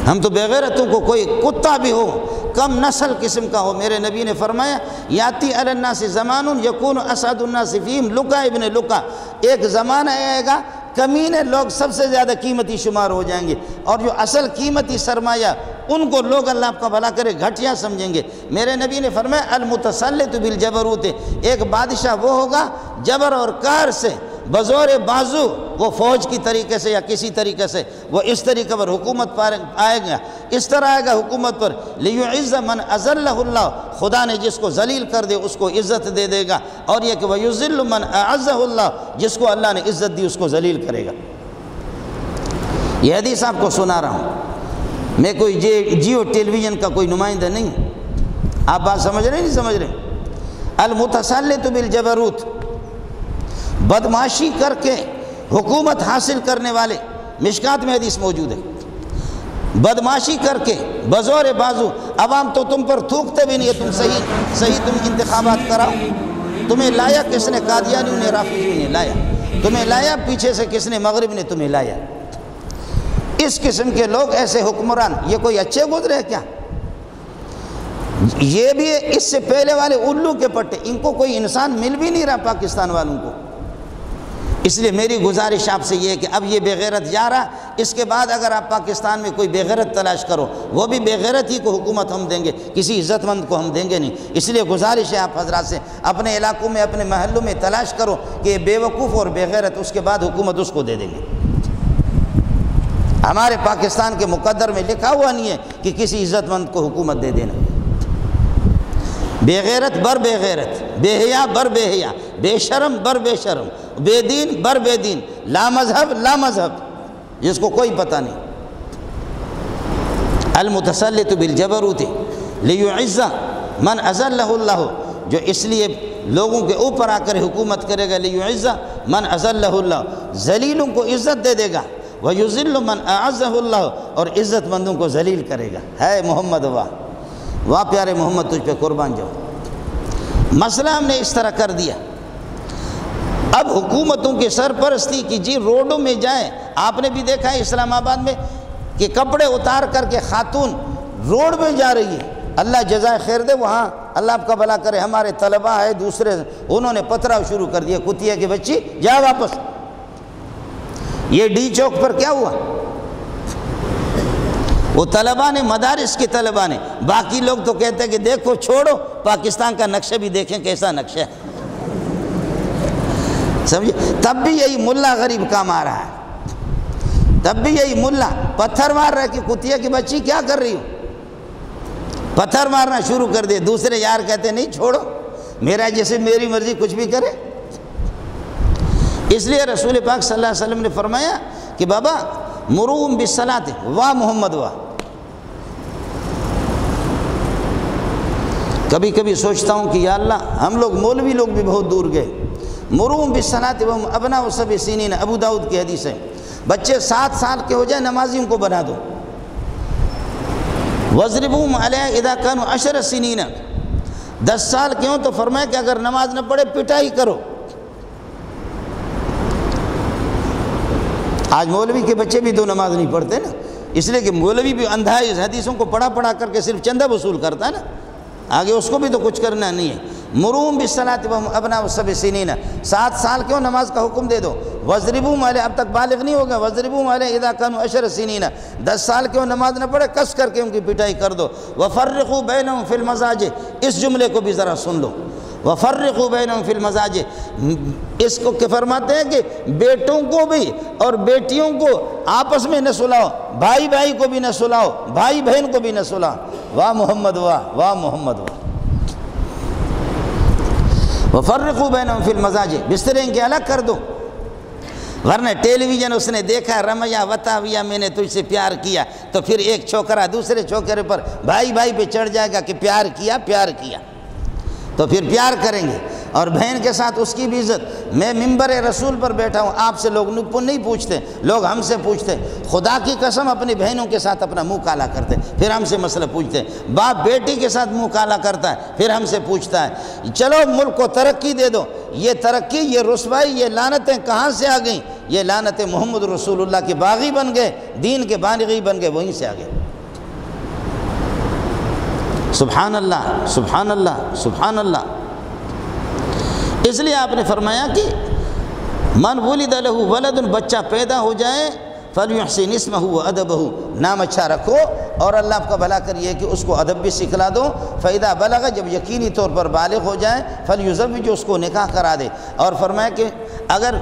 ہم تو بے غیرتوں کو، کوئی کتا بھی ہو کم نسل قسم کا ہو۔ میرے نبی نے فرمایا یاتی علی الناس زمان یکون اسعد الناس فیہم لکا ابن لکا، ایک زمانہ آئے گا کمینے لوگ سب سے زیادہ قیمتی شمار ہو جائیں گے، اور جو اصل قیمتی سرمایہ ان کو لوگ اللہ آپ کا بھلا کرے گھٹیا سمجھیں گے۔ میرے نبی نے فرمایا المتسلط بالجبروت، ایک بادشاہ وہ ہوگا جبر اور قہر سے بزور بازو، وہ فوج کی طریقے سے یا کسی طریقے سے وہ اس طریقے پر حکومت پر آئے گا، اس طرح آئے گا حکومت پر لیعز من اذلہ اللہ، خدا نے جس کو ذلیل کر دے اس کو عزت دے دے گا، اور یہ کہ ویذل من اعزہ اللہ، جس کو اللہ نے عزت دی اس کو ذلیل کرے گا۔ یہ حدیث آپ کو سنا رہا ہوں، میں کوئی جیو ٹیلی ویژن کا کوئی نمائندہ نہیں ہوں۔ آپ بات سمجھ رہے ہیں نہیں سمجھ رہے؟ المتسلط بالجبروت، بدمعاشی کر کے حکومت حاصل کرنے والے، مشکات میں حدیث موجود ہے، بدمعاشی کر کے بزور بازو، عوام تو تم پر تھوکتے بھی نہیں ہے، تم صحیح تم انتخابات کراؤ، تمہیں لایا کس نے؟ قادیانیوں نے، رافضیوں نے لایا تمہیں، لایا پیچھے سے کس نے؟ مغرب نے تمہیں لایا۔ اس قسم کے لوگ، ایسے حکمران، یہ کوئی اچھے گزرے کیا؟ یہ بھی اس سے پہلے والے الو کے پٹے، ان کو کوئی انسان مل بھی نہیں رہا پاکستان والوں کو۔ اس لیے میری گزارش آپ سے یہ ہے کہ اب یہ بے غیرت جا رہا، اس کے بعد اگر آپ پاکستان میں کوئی بے غیرت تلاش کرو، وہ بھی بے غیرت ہی کو حکومت ہم دیں گے، کسی عزت مند کو ہم دیں گے نہیں۔ اس لیے گزارش ہے آپ حضرات سے، اپنے علاقوں میں اپنے محلوں میں تلاش کرو کہ یہ بے وقوف اور بے غیرت، اس کے بعد حکومت اس کو دے دیں گے۔ ہمارے پاکستان کے مقدر میں لکھا ہوا نہیں ہے کہ کسی عزت مند کو حکومت دے دینا۔ بے غیرت بر بے غیرت، بے حیا بر بے حیا، بے شرم بر بے شرم، بے دین بر بے دین، لا مذہب لا مذہب، جس کو کوئی پتہ نہیں۔ المتسلط بالجبروت لیعز من اذلہ اللہ، جو اس لیے لوگوں کے اوپر آ کر حکومت کرے گا، لیعز من اذلہ اللہ، ذلیلوں کو عزت دے دے گا، ویذل من اعزہ اللہ، اور عزت مندوں کو ذلیل کرے گا۔ ہے محمد واہ واہ پیارے محمد، تجھ پہ قربان جاؤ۔ مسئلہ ہم نے اس طرح کر دیا، اب حکومتوں کی سرپرستی کی جی روڈوں میں جائیں، آپ نے بھی دیکھا ہے اسلام آباد میں کہ کپڑے اتار کر کے خاتون روڈ میں جا رہی ہے، اللہ جزائے خیر دے، وہاں اللہ آپ کا بھلا کرے، ہمارے طلباء ہے دوسرے، انہوں نے پتھراؤ شروع کر دیا، کتیا کی بچی جا واپس۔ یہ ڈی چوک پر کیا ہوا؟ وہ طلباء نے، مدارس کے طلباء نے، باقی لوگ تو کہتے ہیں کہ دیکھو چھوڑو پاکستان کا نقشہ بھی دیکھیں کیسا نقشہ ہے، سمجھے؟ تب بھی یہی ملا غریب کام آ رہا ہے، تب بھی یہی ملا پتھر مار رہا ہے کہ کتیا کی بچی کیا کر رہی ہو، پتھر مارنا شروع کر دے۔ دوسرے یار کہتے ہیں نہیں چھوڑو، میرا جیسے میری مرضی کچھ بھی کرے۔ اس لیے رسول پاک صلی اللہ علیہ وسلم نے فرمایا کہ بابا مروہم بالصلاۃ، واہ محمد واہ۔ کبھی کبھی سوچتا ہوں کہ یا اللہ، ہم لوگ مولوی لوگ بھی بہت دور گئے۔ مروہم بالصلاۃ وہم ابناء 7 سنین، ابو داؤد کی حدیث ہے، بچے 7 سال کے ہو جائے نمازیوں کو بنا دو۔ وَاضْرِبُوهُمْ عَلَيْهَا إِذَا كَانُوا 10 سنین، 10 سال کے ہوں تو فرمایا کہ اگر نماز نہ پڑھے پٹائی کرو۔ آج مولوی کے بچے بھی تو نماز نہیں پڑھتے نا، اس لیے کہ مولوی بھی اندھا ہے، اس حدیثوں کو پڑھا کر کے صرف چندہ وصول کرتا ہے نا، آگے اس کو بھی تو کچھ کرنا نہیں ہے۔ مروہم بالصلاۃ وہم ابناء 7 سنین، 7 سال کے ہوں نماز کا حکم دے دو۔ وَاضْرِبُوهُمْ عَلَيْهَا، اب تک بالغ نہیں ہوگا، وَاضْرِبُوهُمْ عَلَيْهَا إِذَا كَانُوا 10 سنین، 10 سال کے ہوں نماز نہ پڑھے کس کر کے ان کی پٹائی کر دو۔ وَفَرِّقُوا بَيْنَهُمْ فِي الْمَضَاجِعِ، اس جملے کو بھی ذرا سن لو، وَفَرِّقُوا بَيْنَهُمْ فِي الْمَضَاجِعِ، اس کو کہ فرماتے ہیں کہ بیٹوں کو بھی اور بیٹیوں کو آپس میں نہ سلاؤ، بھائی بھائی کو بھی نہ سلاؤ، بھائی بہن کو بھی نہ سلاؤ۔ واہ محمد واہ، واہ محمد واہ۔ وَفَرِّقُوا بَيْنَهُمْ فِي الْمَضَاجِعِ، بسترے ان کے الگ کر دو، ورنہ ٹیلی ویژن اس نے دیکھا، رمیا وتاویا میں نے تجھ سے پیار کیا، تو پھر ایک چھوکرا دوسرے چھوکرے پر بھائی بھائی پہ چڑھ جائے گا کہ پیار کیا تو پھر پیار کریں گے، اور بہن کے ساتھ اس کی بھی عزت۔ میں ممبر رسول پر بیٹھا ہوں، آپ سے لوگ نہیں پوچھتے، لوگ ہم سے پوچھتے، خدا کی قسم اپنی بہنوں کے ساتھ اپنا منہ کالا کرتے پھر ہم سے مسئلہ پوچھتے، باپ بیٹی کے ساتھ منہ کالا کرتا ہے پھر ہم سے پوچھتا ہے۔ چلو ملک کو ترقی دے دو، یہ ترقی، یہ رسوائی، یہ لعنتیں کہاں سے آ گئیں؟ یہ لعنتیں محمد رسول اللہ کے باغی بن گئے، دین کے بانغی بن گئے، وہیں سے آ گئے۔ سبحان اللہ سبحان اللہ سبحان اللہ۔ اس لیے آپ نے فرمایا کہ من ولد لہ ولد، بچہ پیدا ہو جائے، فلیحسن اسمہ وادبہ، نام اچھا رکھو اور اللہ آپ کا بھلا کریے کہ اس کو ادب بھی سکھلا دو۔ فاذا بلغ، جب یقینی طور پر بالغ ہو جائے، فلیزوج، اس کو نکاح کرا دے۔ اور فرمایا کہ اگر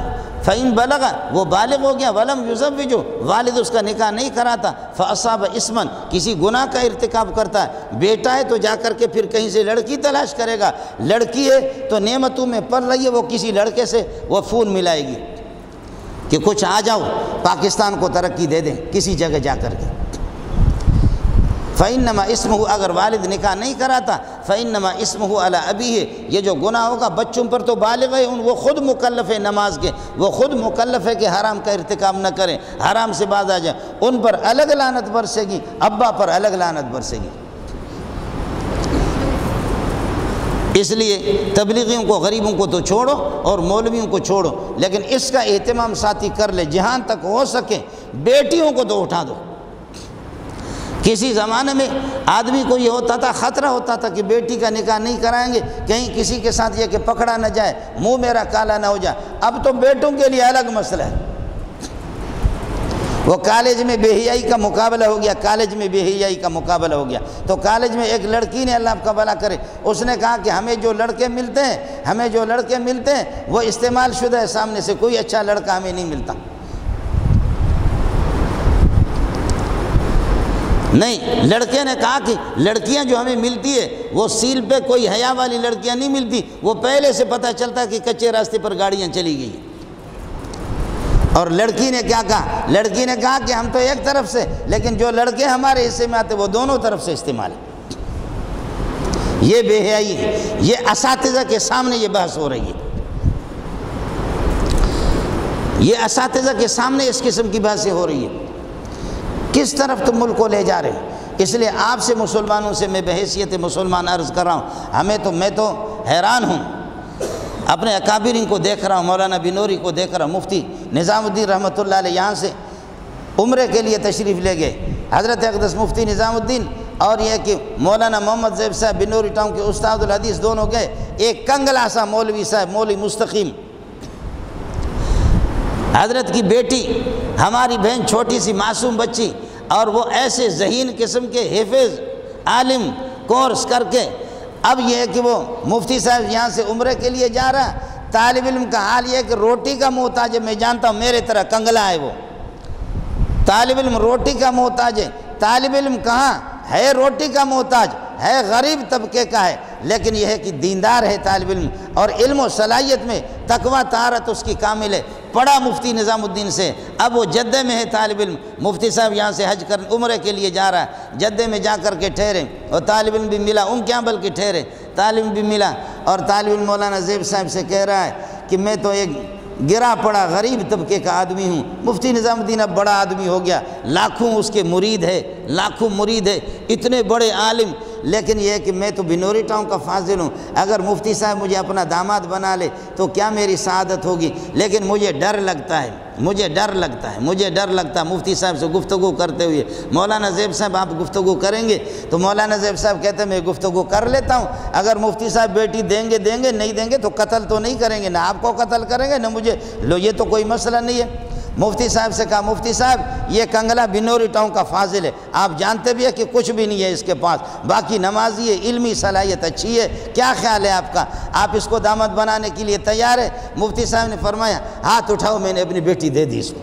فإن بلغ، وہ بالغ ہو گیا، ولم یزوج، والد اس کا نکاح نہیں کراتا، فاصاب اسما، کسی گناہ کا ارتکاب کرتا ہے، بیٹا ہے تو جا کر کے پھر کہیں سے لڑکی تلاش کرے گا، لڑکی ہے تو نعمتوں میں پل رہی ہے، وہ کسی لڑکے سے وہ فون ملائے گی کہ کچھ آ جاؤ پاکستان کو ترقی دے دیں کسی جگہ جا کر کے۔ فإنما اسمہ، اگر والد نکاح نہیں کراتا، فإنما اسمہ علی ابیہ، یہ جو گناہ ہوگا بچوں پر تو بالغ ہے، وہ خود مکلف ہے نماز کے، وہ خود مکلف ہے کہ حرام کا ارتکاب نہ کریں، حرام سے باز آ جائیں، ان پر الگ لعنت برسے گی، ابا پر الگ لعنت برسے گی۔ اس لیے تبلیغیوں کو، غریبوں کو تو چھوڑو اور مولویوں کو چھوڑو، لیکن اس کا اہتمام ساتھی کر لے، جہاں تک ہو سکے بیٹیوں کو تو اٹھا دو۔ کسی زمانے میں آدمی کو یہ ہوتا تھا، خطرہ ہوتا تھا کہ بیٹی کا نکاح نہیں کرائیں گے، کہیں کسی کے ساتھ یہ کہ پکڑا نہ جائے، منہ میرا کالا نہ ہو جائے۔ اب تو بیٹوں کے لیے الگ مسئلہ ہے، وہ کالج میں بے حیائی کا مقابلہ ہو گیا، کالج میں بے حیائی کا مقابلہ ہو گیا، تو کالج میں ایک لڑکی نے، اللہ آپ کا بھلا کرے، اس نے کہا کہ ہمیں جو لڑکے ملتے ہیں وہ استعمال شدہ ہے، سامنے سے کوئی اچھا لڑکا ہمیں نہیں ملتا۔ نہیں، لڑکے نے کہا کہ لڑکیاں جو ہمیں ملتی ہے وہ سیل پہ کوئی حیا والی لڑکیاں نہیں ملتی، وہ پہلے سے پتہ چلتا ہے کہ کچے راستے پر گاڑیاں چلی گئی۔ اور لڑکی نے کیا کہا؟ لڑکی نے کہا کہ ہم تو ایک طرف سے، لیکن جو لڑکے ہمارے حصے میں آتے وہ دونوں طرف سے استعمال ہے۔ یہ بے حیائی ہے، یہ اساتذہ کے سامنے یہ بحث ہو رہی ہے، یہ اساتذہ کے سامنے اس قسم کی بحثیں ہو رہی ہے۔ کس طرف تم ملک کو لے جا رہے ہیں؟ اس لیے آپ سے، مسلمانوں سے میں بحیثیت مسلمان عرض کر رہا ہوں، میں تو حیران ہوں، اپنے اکابرین کو دیکھ رہا ہوں، مولانا بنوری کو دیکھ رہا ہوں، مفتی نظام الدین رحمۃ اللہ علیہ یہاں سے عمرے کے لیے تشریف لے گئے، حضرت اقدس مفتی نظام الدین اور یہ کہ مولانا محمد زیب صاحب بنوری ٹاؤن کے استاد الحدیث دونوں گئے، ایک کنگلا سا مولوی صاحب، مولوی مستقیم، حضرت کی بیٹی، ہماری بہن چھوٹی سی معصوم بچی، اور وہ ایسے ذہین قسم کے حفظ عالم کورس کر کے، اب یہ ہے کہ وہ مفتی صاحب یہاں سے عمرے کے لیے جا رہا ہے، طالب علم کا حال یہ ہے کہ روٹی کا محتاج ہے، میں جانتا ہوں میرے طرح کنگلا ہے وہ، طالب علم روٹی کا محتاج ہے، طالب علم کہاں ہے روٹی کا محتاج ہے، غریب طبقے کا ہے، لیکن یہ ہے کہ دیندار ہے طالب علم، اور علم و صلاحیت میں تقویٰ طہارت اس کی کامل ہے، پڑھا مفتی نظام الدین سے، اب وہ جدہ میں ہے طالب علم، مفتی صاحب یہاں سے حج کر عمرے کے لیے جا رہا ہے، جدہ میں جا کر کے ٹھہرے، اور طالب علم بھی ملا، ان کیا بلکہ ٹھہرے، طالب علم بھی ملا، اور طالب علم مولانا زیب صاحب سے کہہ رہا ہے کہ میں تو ایک گرا پڑا غریب طبقے کا آدمی ہوں، مفتی نظام الدین اب بڑا آدمی ہو گیا، لاکھوں اس کے مرید ہے، لاکھوں مرید ہے، اتنے بڑے عالم، لیکن یہ ہے کہ میں تو بنوری ٹاؤن کا فاضل ہوں، اگر مفتی صاحب مجھے اپنا داماد بنا لے تو کیا میری سعادت ہوگی، لیکن مجھے ڈر لگتا ہے مفتی صاحب سے گفتگو کرتے ہوئے۔ مولانا زیب صاحب آپ گفتگو کریں گے؟ تو مولانا زیب صاحب کہتے ہیں میں گفتگو کر لیتا ہوں، اگر مفتی صاحب بیٹی دیں گے نہیں دیں گے تو قتل تو نہیں کریں گے، نہ آپ کو قتل کریں گے نہ مجھے، لو یہ تو کوئی مسئلہ نہیں ہے۔ مفتی صاحب سے کہا مفتی صاحب یہ کنگلا بنوری ٹاؤن کا فاضل ہے، آپ جانتے بھی ہے کہ کچھ بھی نہیں ہے اس کے پاس، باقی نمازی ہے، علمی صلاحیت اچھی ہے، کیا خیال ہے آپ کا، آپ اس کو داماد بنانے کے لیے تیار ہے؟ مفتی صاحب نے فرمایا ہاتھ اٹھاؤ، میں نے اپنی بیٹی دے دی اس کو۔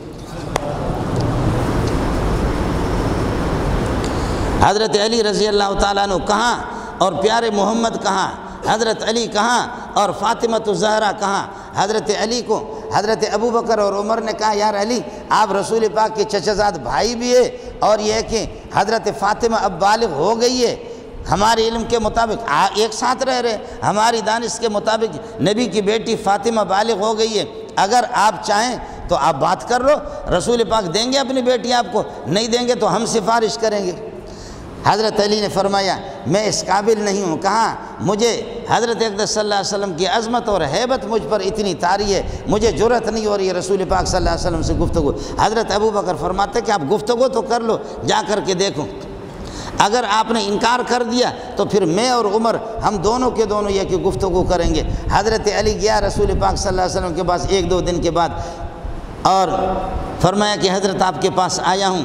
حضرت علی رضی اللہ تعالیٰ عنہ کہاں اور پیارے محمد کہاں، حضرت علی کہاں اور فاطمہ الزہرا کہاں؟ حضرت علی کو حضرت ابو بکر اور عمر نے کہا یار علی آپ رسول پاک کے چچا زاد بھائی بھی ہے، اور یہ کہ حضرت فاطمہ اب بالغ ہو گئی ہے، ہمارے علم کے مطابق ایک ساتھ رہ رہے، ہماری دانش کے مطابق نبی کی بیٹی فاطمہ بالغ ہو گئی ہے، اگر آپ چاہیں تو آپ بات کر لو، رسول پاک دیں گے اپنی بیٹی آپ کو، نہیں دیں گے تو ہم سفارش کریں گے۔ حضرت علی نے فرمایا میں اس قابل نہیں ہوں، کہاں مجھے حضرت اقدس صلی اللہ علیہ وسلم کی عظمت اور ہیبت مجھ پر اتنی طاری ہے، مجھے جرأت نہیں ہو رہی ہے رسول پاک صلی اللہ علیہ وسلم سے گفتگو۔ حضرت ابو بکر فرماتے کہ آپ گفتگو تو کر لو، جا کر کے دیکھو، اگر آپ نے انکار کر دیا تو پھر میں اور عمر ہم دونوں کے دونوں یہ کہ گفتگو کریں گے۔ حضرت علی گیا رسول پاک صلی اللہ علیہ وسلم کے پاس 1-2 دن کے بعد اور فرمایا کہ حضرت آپ کے پاس آیا ہوں،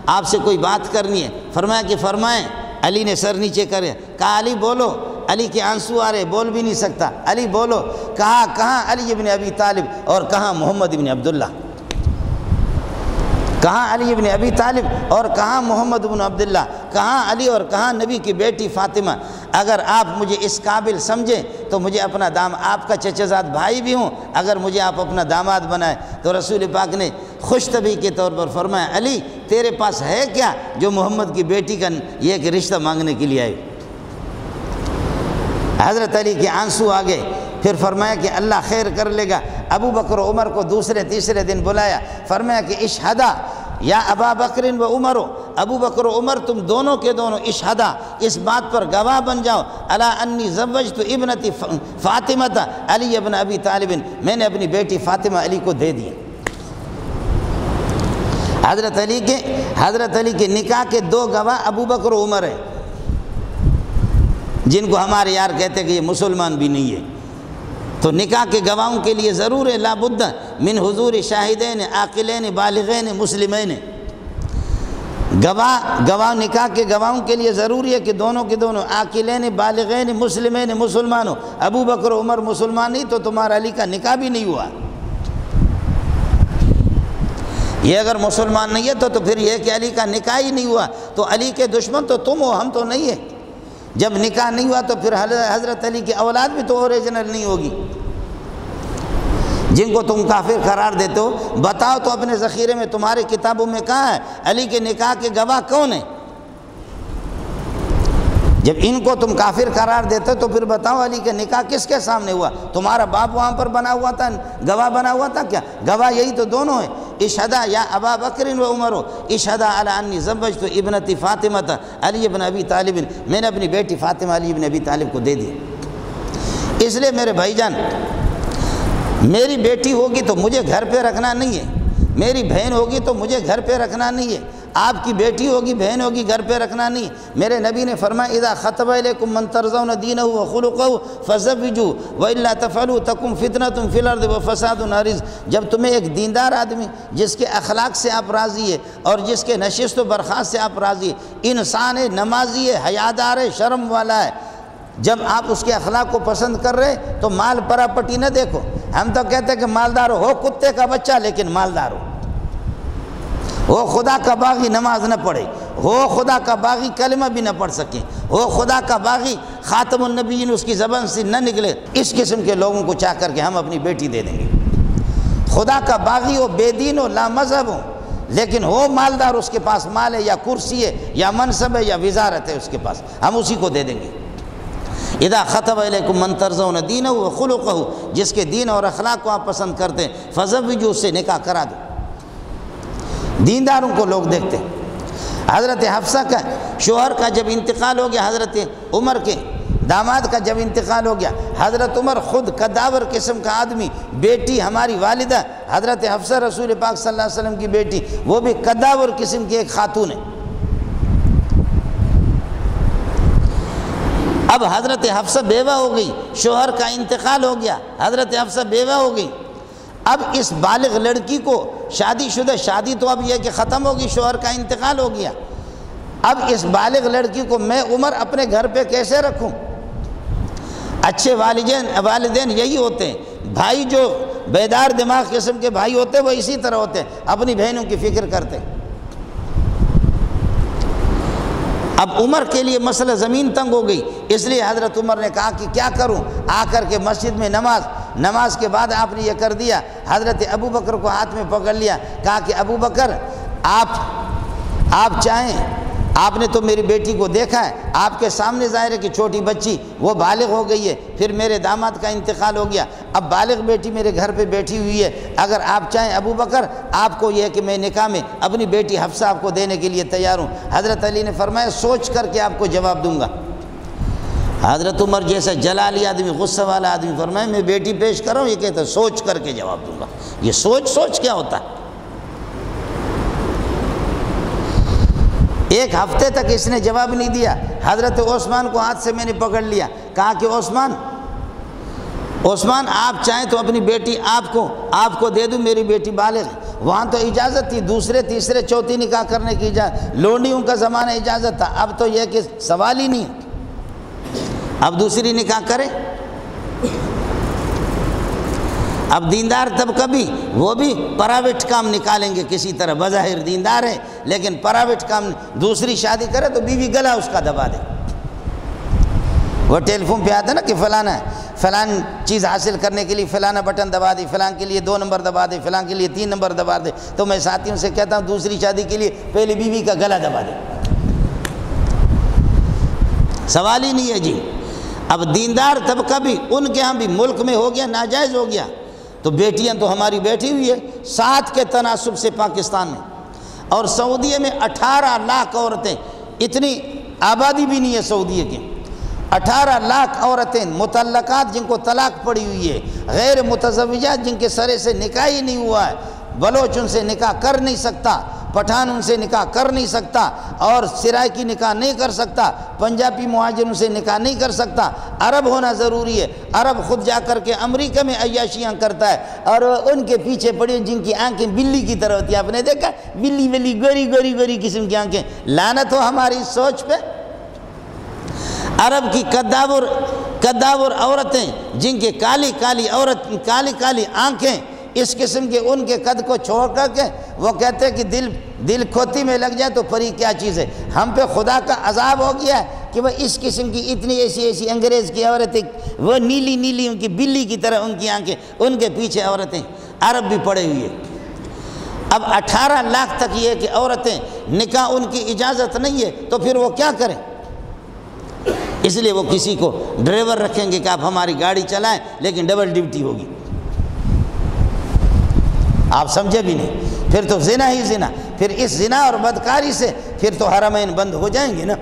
آپ سے کوئی بات کرنی ہے۔ فرمایا کہ فرمائیں۔ علی نے سر نیچے کرے، کہا علی بولو۔ علی کے آنسو آ رہے، بول بھی نہیں سکتا۔ علی بولو۔ کہا کہاں علی ابن ابی طالب اور کہاں محمد ابن عبداللہ؟ کہاں علی ابن ابی طالب اور کہاں محمد ابن عبداللہ؟ کہاں علی اور کہاں نبی کی بیٹی فاطمہ؟ اگر آپ مجھے اس قابل سمجھیں تو مجھے اپنا آپ کا چچا زاد بھائی بھی ہوں، اگر مجھے آپ اپنا داماد بنائیں۔ تو رسول پاک نے خوش طبعی کے طور پر فرمایا علی تیرے پاس ہے کیا جو محمد کی بیٹی کا یہ کہ رشتہ مانگنے کے لیے آئے؟ حضرت علی کے آنسو آ گئے۔ پھر فرمایا کہ اللہ خیر کر لے گا۔ ابو بکر و عمر کو دوسرے تیسرے دن بلایا، فرمایا کہ اشہدا یا ابا بکر و عمر، ابو بکر و عمر تم دونوں کے دونوں اشہدا اس بات پر گواہ بن جاؤ، الا انی زوجت ابنتی فاطمہ علی ابن ابی طالب، میں نے اپنی بیٹی فاطمہ علی کو دے دی۔ حضرت علی کے نکاح کے 2 گواہ ابو بکر و عمر ہیں، جن کو ہمارے یار کہتے ہیں کہ یہ مسلمان بھی نہیں ہے۔ تو نکاح کے گواہوں کے لیے ضرور ہے لا بد من حضور شاہدین عاقلین بالغین مسلمین۔ گواہ نکاح کے گواہوں کے لیے ضروری ہے کہ دونوں کے دونوں عاقلین بالغین مسلمین مسلمان ہو۔ ابو بکر و عمر مسلمان نہیں تو تمہارا علی کا نکاح بھی نہیں ہوا۔ یہ اگر مسلمان نہیں ہے تو پھر یہ کہ علی کا نکاح ہی نہیں ہوا، تو علی کے دشمن تو تم ہو، ہم تو نہیں ہے۔ جب نکاح نہیں ہوا تو پھر حضرت علی کی اولاد بھی تو اوریجنل نہیں ہوگی، جن کو تم کافر قرار دیتے ہو۔ بتاؤ تو اپنے ذخیرے میں تمہارے کتابوں میں کہاں ہے علی کے نکاح کے گواہ کون ہیں؟ جب ان کو تم کافر قرار دیتے تو پھر بتاؤ علی کے نکاح کس کے سامنے ہوا؟ تمہارا باپ وہاں پر بنا ہوا تھا، گواہ بنا ہوا تھا کیا؟ گواہ یہی تو دونوں ہیں۔ اشہدا یا ابا بکر و عمر اشہدا علی انی زوجت ابنتی فاطمہ علی ابن ابی طالب، میں نے اپنی بیٹی فاطمہ علی ابن ابی طالب کو دے دی۔ اس لیے میرے بھائی جان، میری بیٹی ہوگی تو مجھے گھر پہ رکھنا نہیں ہے، میری بہن ہوگی تو مجھے گھر پہ رکھنا نہیں ہے، آپ کی بیٹی ہوگی بہن ہوگی گھر پہ رکھنا نہیں۔ میرے نبی نے فرمایا اذا خطب الیکم من ترضون دینہ وخلقہ فزوجوہ والا تفعلوا تکن فتنۃ فی الارض وفساد عریض۔ جب تمہیں ایک دیندار آدمی جس کے اخلاق سے آپ راضی ہے اور جس کے نشست و برخاست سے آپ راضی ہے، انسان ہے، نمازی ہے، حیادار ہے، شرم والا ہے، جب آپ اس کے اخلاق کو پسند کر رہے تو مال پراپرٹی نہ دیکھو۔ ہم تو کہتے ہیں کہ مالدار ہو کتے کا بچہ لیکن مالدار ہو خدا کا باغی نماز نہ پڑھے، ہو خدا کا باغی کلمہ بھی نہ پڑھ سکے، ہو خدا کا باغی خاتم النبیین اس کی زبان سے نہ نکلے، اس قسم کے لوگوں کو چاہ کر کے ہم اپنی بیٹی دے دیں گے۔ خدا کا باغی ہو، بے دین ہو، لا مذہب ہو، لیکن ہو مالدار، اس کے پاس مال ہے یا کرسی ہے یا منصب ہے یا وزارت ہے اس کے پاس، ہم اسی کو دے دیں گے۔ اذا خطب الیکم من ترضون دینہ وخلقہ، جس کے دین اور اخلاق کو آپ پسند کرتے ہیں، فزوجوہ، اس سے نکاح کرا دو۔ دینداروں کو لوگ دیکھتے ہیں۔ حضرت حفصہ کا شوہر کا جب انتقال ہو گیا، حضرت عمر کے داماد کا جب انتقال ہو گیا، حضرت عمر خود قداور قسم کا آدمی، بیٹی ہماری والدہ حضرت حفصہ رسول پاک صلی اللہ علیہ وسلم کی بیٹی، وہ بھی قداور قسم کی ایک خاتون ہے۔ اب حضرت حفصہ بیوہ ہو گئی، شوہر کا انتقال ہو گیا، حضرت حفصہ بیوہ ہو گئی۔ اب اس بالغ لڑکی کو شادی شدہ، شادی تو اب یہ کہ ختم ہوگی، شوہر کا انتقال ہو گیا، اب اس بالغ لڑکی کو میں عمر اپنے گھر پہ کیسے رکھوں؟ اچھے والدین یہی ہوتے ہیں، بھائی جو بیدار دماغ قسم کے بھائی ہوتے ہیں وہ اسی طرح ہوتے ہیں، اپنی بہنوں کی فکر کرتے ہیں۔ اب عمر کے لیے مسئلہ زمین تنگ ہو گئی، اس لیے حضرت عمر نے کہا کہ کیا کروں؟ آ کر کے مسجد میں نماز کے بعد آپ نے یہ کر دیا، حضرت ابو بکر کو ہاتھ میں پکڑ لیا، کہا کہ ابو بکر آپ چاہیں، آپ نے تو میری بیٹی کو دیکھا ہے، آپ کے سامنے ظاہر ہے کہ چھوٹی بچی وہ بالغ ہو گئی ہے، پھر میرے داماد کا انتقال ہو گیا، اب بالغ بیٹی میرے گھر پہ بیٹھی ہوئی ہے، اگر آپ چاہیں ابو بکر، آپ کو یہ ہے کہ میں نکاح میں اپنی بیٹی حفصہ آپ کو دینے کے لیے تیار ہوں۔ حضرت علی نے فرمایا سوچ کر کے آپ کو جواب دوں گا۔ حضرت عمر جیسا جلالی آدمی، غصہ والا آدمی فرمایا میں بیٹی پیش کر رہا ہوں، یہ کہتا ہے سوچ کر کے جواب دوں گا۔ یہ سوچ کیا ہوتا ہے؟ ایک ہفتے تک اس نے جواب نہیں دیا۔ حضرت عثمان کو ہاتھ سے میں نے پکڑ لیا، کہا کہ عثمان آپ چاہیں تو اپنی بیٹی آپ کو دے دوں، میری بیٹی بالغ ہے۔ وہاں تو اجازت تھی دوسرے تیسرے چوتھی نکاح کرنے کی اجازت، لونڈیوں کا زمانہ اجازت تھا، اب تو یہ کہ سوال ہی نہیں ہے، اب دوسری نکاح کرے۔ اب دیندار طبقہ بھی وہ بھی پرائیویٹ کام نکالیں گے کسی طرح، بظاہر دیندار ہے لیکن پرائیویٹ کام، دوسری شادی کرے تو بیوی گلا اس کا دبا دے۔ وہ ٹیلی فون پہ آتا نا کہ فلان چیز حاصل کرنے کے لیے فلانا بٹن دبا دے، فلان کے لیے 2 نمبر دبا دے، فلان کے لیے 3 نمبر دبا دے، تو میں ساتھیوں سے کہتا ہوں دوسری شادی کے لیے پہلی بیوی کا گلا دبا دے، سوال ہی نہیں ہے جی۔ اب دیندار طبقہ بھی ان کے ہاں بھی ملک میں ہو گیا، ناجائز ہو گیا، تو بیٹیاں تو ہماری بیٹھی ہوئی ہے 7 کے تناسب سے پاکستان میں، اور سعودیہ میں 18 لاکھ عورتیں، اتنی آبادی بھی نہیں ہے سعودیہ کی، 18 لاکھ عورتیں مطلقات جن کو طلاق پڑی ہوئی ہے، غیر متزوجات جن کے سرے سے نکاح ہی نہیں ہوا ہے، بلوچ ان سے نکاح کر نہیں سکتا، پٹھان ان سے نکاح کر نہیں سکتا، اور سرائکی نکاح نہیں کر سکتا، پنجابی مہاجر ان سے نکاح نہیں کر سکتا، عرب ہونا ضروری ہے، عرب خود جا کر کے امریکہ میں عیاشیاں کرتا ہے، اور ان کے پیچھے پڑی جن کی آنکھیں بلی کی طرح ہوتی ہیں، آپ نے دیکھا بلی گوری قسم کی آنکھیں، لعنت ہو ہماری سوچ پہ۔ عرب کی کداور عورتیں جن کے کالی کالی آنکھیں، اس قسم کے ان کے قد کو چھوڑ کر کے وہ کہتے ہیں کہ دل کھوتی میں لگ جائے تو پری کیا چیز ہے۔ ہم پہ خدا کا عذاب ہو گیا ہے کہ وہ اس قسم کی اتنی ایسی انگریز کی عورتیں، وہ نیلی ان کی بلی کی طرح ان کی آنکھیں، ان کے پیچھے عورتیں، عرب بھی پڑے ہوئے۔ اب 18 لاکھ تک یہ کہ عورتیں نکاح ان کی اجازت نہیں ہے، تو پھر وہ کیا کریں؟ اس لیے وہ کسی کو ڈرائیور رکھیں گے کہ آپ ہماری گاڑی چلائیں، لیکن ڈبل ڈیوٹی ہوگی۔ آپ سمجھے بھی نہیں، پھر تو زنا ہی زنا، پھر اس زنا اور بدکاری سے پھر تو حرمین بند ہو جائیں گے نا،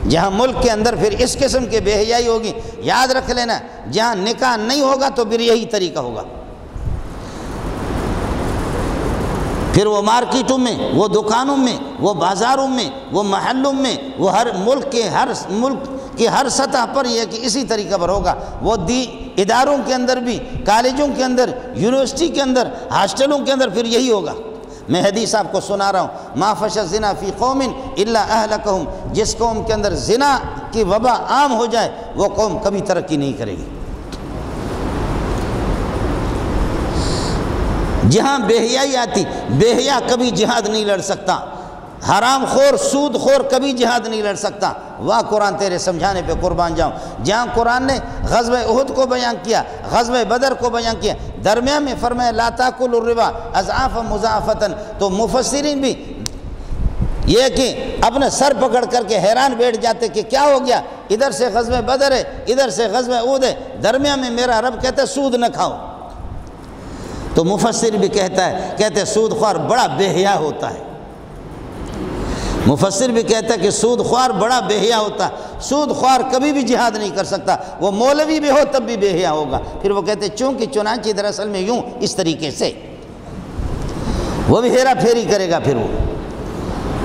جہاں ملک کے اندر پھر اس قسم کے بے حیائی ہوگی۔ یاد رکھ لینا، جہاں نکاح نہیں ہوگا تو پھر یہی طریقہ ہوگا، پھر وہ مارکیٹوں میں، وہ دکانوں میں، وہ بازاروں میں، وہ محلوں میں، وہ ہر ملک کے ہر سطح پر یہ کہ اسی طریقہ پر ہوگا۔ وہ اداروں کے اندر بھی، کالجوں کے اندر، یونیورسٹی کے اندر، ہاسٹلوں کے اندر پھر یہی ہوگا۔ میں حدیث آپ کو سنا رہا ہوں، ما فشى الزنا فی قوم الا اہلکہم، جس قوم کے اندر زنا کی وبا عام ہو جائے وہ قوم کبھی ترقی نہیں کرے گی۔ جہاں بے حیائی آتی، بے حیا کبھی جہاد نہیں لڑ سکتا، حرام خور سود خور کبھی جہاد نہیں لڑ سکتا۔ واہ قرآن تیرے سمجھانے پہ قربان جاؤں، جہاں قرآن نے غزوہ احد کو بیان کیا، غزوہ بدر کو بیان کیا، درمیان میں فرمایا لا تاکلوا الربا اضعافا مضاعفۃ، تو مفسرین بھی یہ کہ اپنا سر پکڑ کر کے حیران بیٹھ جاتے کہ کیا ہو گیا، ادھر سے غزوہ بدر ہے، ادھر سے غزوہ احد ہے، درمیان میں میرا رب کہتا ہے سود نہ کھاؤ۔ تو مفسر بھی کہتے سود خوار بڑا بے حیا ہوتا ہے، مفسر بھی کہتا ہے کہ سود خوار بڑا بے حیا ہوتا ہے، سود خوار کبھی بھی جہاد نہیں کر سکتا، وہ مولوی بھی ہو تب بھی بے حیا ہوگا۔ پھر وہ کہتے چونکہ چنانچہ دراصل میں یوں اس طریقے سے وہ بھی ہیرا پھیری کرے گا، پھر وہ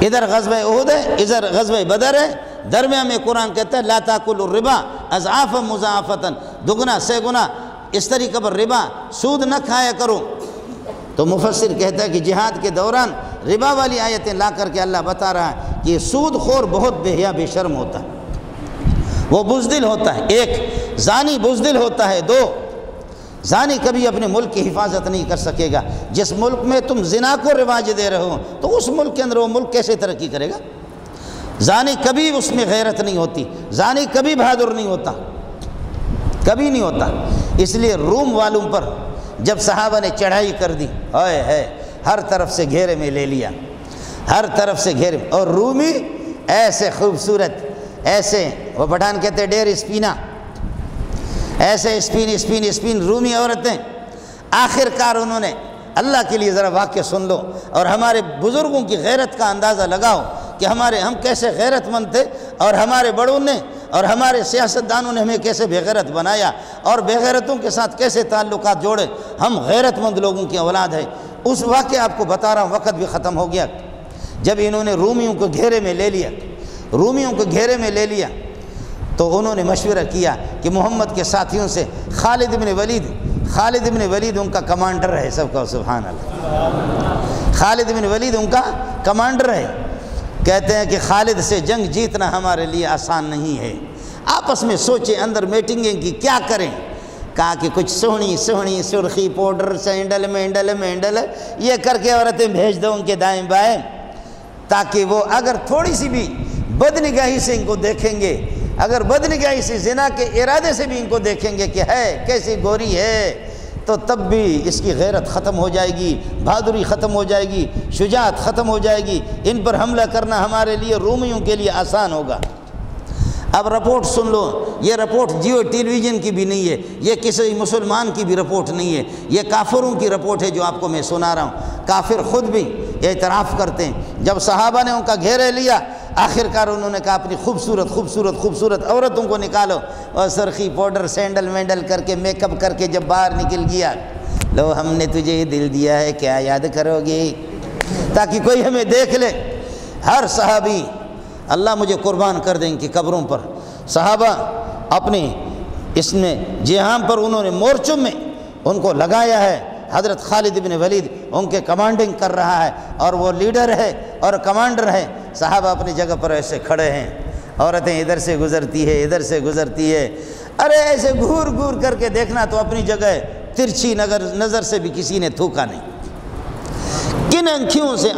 ادھر غزوہ احد ہے، ادھر غزوہ بدر ہے، درمیان میں قرآن کہتا ہے لا تاکلوا الربا اضعافا مضاعفۃ، دگنا سے گنا اس طریقے پر ربا سود نہ کھایا کرو۔ تو مفسر کہتا ہے کہ جہاد کے دوران ربا والی آیتیں لا کر کے اللہ بتا رہا ہے کہ سود خور بہت بے حیا بے شرم ہوتا ہے، وہ بزدل ہوتا ہے، ایک زانی بزدل ہوتا ہے، 2 زانی کبھی اپنے ملک کی حفاظت نہیں کر سکے گا۔ جس ملک میں تم زنا کو رواج دے رہے ہو تو اس ملک کے اندر وہ ملک کیسے ترقی کرے گا؟ زانی کبھی اس میں غیرت نہیں ہوتی، زانی کبھی بہادر نہیں ہوتا، کبھی نہیں ہوتا۔ اس لیے روم والوں پر جب صحابہ نے چڑھائی کر دی، ہر طرف سے گھیرے میں لے لیا، ہر طرف سے گھیرے، اور رومی ایسے خوبصورت، ایسے وہ پٹھان کہتے ڈیر اسپینا، ایسے اسپین رومی عورتیں، آخر کار انہوں نے، اللہ کے لیے ذرا واقعہ سن لو اور ہمارے بزرگوں کی غیرت کا اندازہ لگاؤ کہ ہم کیسے غیرت مند تھے، اور ہمارے بڑوں نے اور ہمارے سیاستدانوں نے ہمیں کیسے بے غیرت بنایا اور بے غیرتوں کے ساتھ کیسے تعلقات جوڑے۔ ہم غیرت مند لوگوں کی اولاد ہے۔ اس واقعہ آپ کو بتا رہا ہوں، وقت بھی ختم ہو گیا جب انہوں نے رومیوں کو گھیرے میں لے لیا تو انہوں نے مشورہ کیا کہ محمد کے ساتھیوں سے خالد بن ولید ان کا کمانڈر ہے. سب کا سبحان اللہ. خالد بن ولید ان کا کمانڈر ہے. کہتے ہیں کہ خالد سے جنگ جیتنا ہمارے لیے آسان نہیں ہے. آپس میں سوچے اندر میٹنگیں کی کیا کریں. کہا کہ کچھ سونی سرخی پاؤڈر سینڈل مینڈل یہ کر کے عورتیں بھیج دو ان کے دائیں بائیں، تاکہ وہ اگر تھوڑی سی بھی بدنگاہی سے ان کو دیکھیں گے، اگر بدنگاہی سے زنا کے ارادے سے بھی ان کو دیکھیں گے کہ ہے کیسی گوری ہے، تو تب بھی اس کی غیرت ختم ہو جائے گی، بہادری ختم ہو جائے گی، شجاعت ختم ہو جائے گی. ان پر حملہ کرنا ہمارے لیے رومیوں کے لیے آسان ہوگا. اب رپورٹ سن لو. یہ رپورٹ جیو ٹیلی ویژن کی بھی نہیں ہے، یہ کسی مسلمان کی بھی رپورٹ نہیں ہے، یہ کافروں کی رپورٹ ہے جو آپ کو میں سنا رہا ہوں. کافر خود بھی اعتراف کرتے ہیں. جب صحابہ نے ان کا گھیرے لیا، آخرکار انہوں نے کہا اپنی خوبصورت عورتوں کو نکالو، اور سرخی پاؤڈر سینڈل مینڈل کر کے میک اپ کر کے جب باہر نکل گیا، لو ہم نے تجھے یہ دل دیا ہے کیا یاد کرو گے، تاکہ کوئی ہمیں دیکھ لے. ہر صحابی، اللہ مجھے قربان کر دیں ان کی قبروں پر، صحابہ اپنے اس میں جہان پر انہوں نے مورچوں میں ان کو لگایا ہے. حضرت خالد بن ولید ان کے کمانڈنگ کر رہا ہے، اور وہ لیڈر ہے اور کمانڈر ہے. صحابہ اپنی جگہ پر ایسے کھڑے ہیں، عورتیں ادھر سے گزرتی ہے. ارے ایسے گھور کر کے دیکھنا تو اپنی جگہ ترچھی نظر سے بھی کسی نے تھوکا نہیں، کن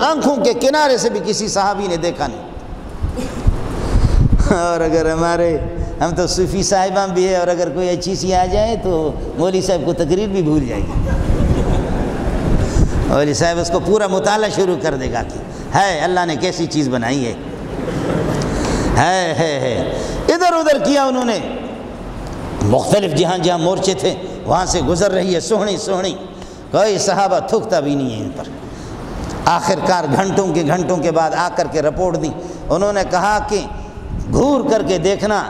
آنکھوں کے کنارے سے بھی کسی صحابی نے دیکھا نہیں. اور اگر ہم تو صوفی صاحبان بھی ہے، اور اگر کوئی اچھی سی آ جائے تو مولوی صاحب کو تقریر بھی بھول جائے گی. مولوی صاحب اس کو پورا مطالعہ شروع کر دے گا کہ ہے اللہ نے کیسی چیز بنائی ہے. ادھر ادھر کیا انہوں نے، مختلف جہاں مورچے تھے وہاں سے گزر رہی ہے سوہنی، کوئی صحابہ تھکتا بھی نہیں ہے ان پر. آخرکار گھنٹوں کے بعد آ کر کے رپورٹ دی. انہوں نے کہا کہ گھور کر کے دیکھنا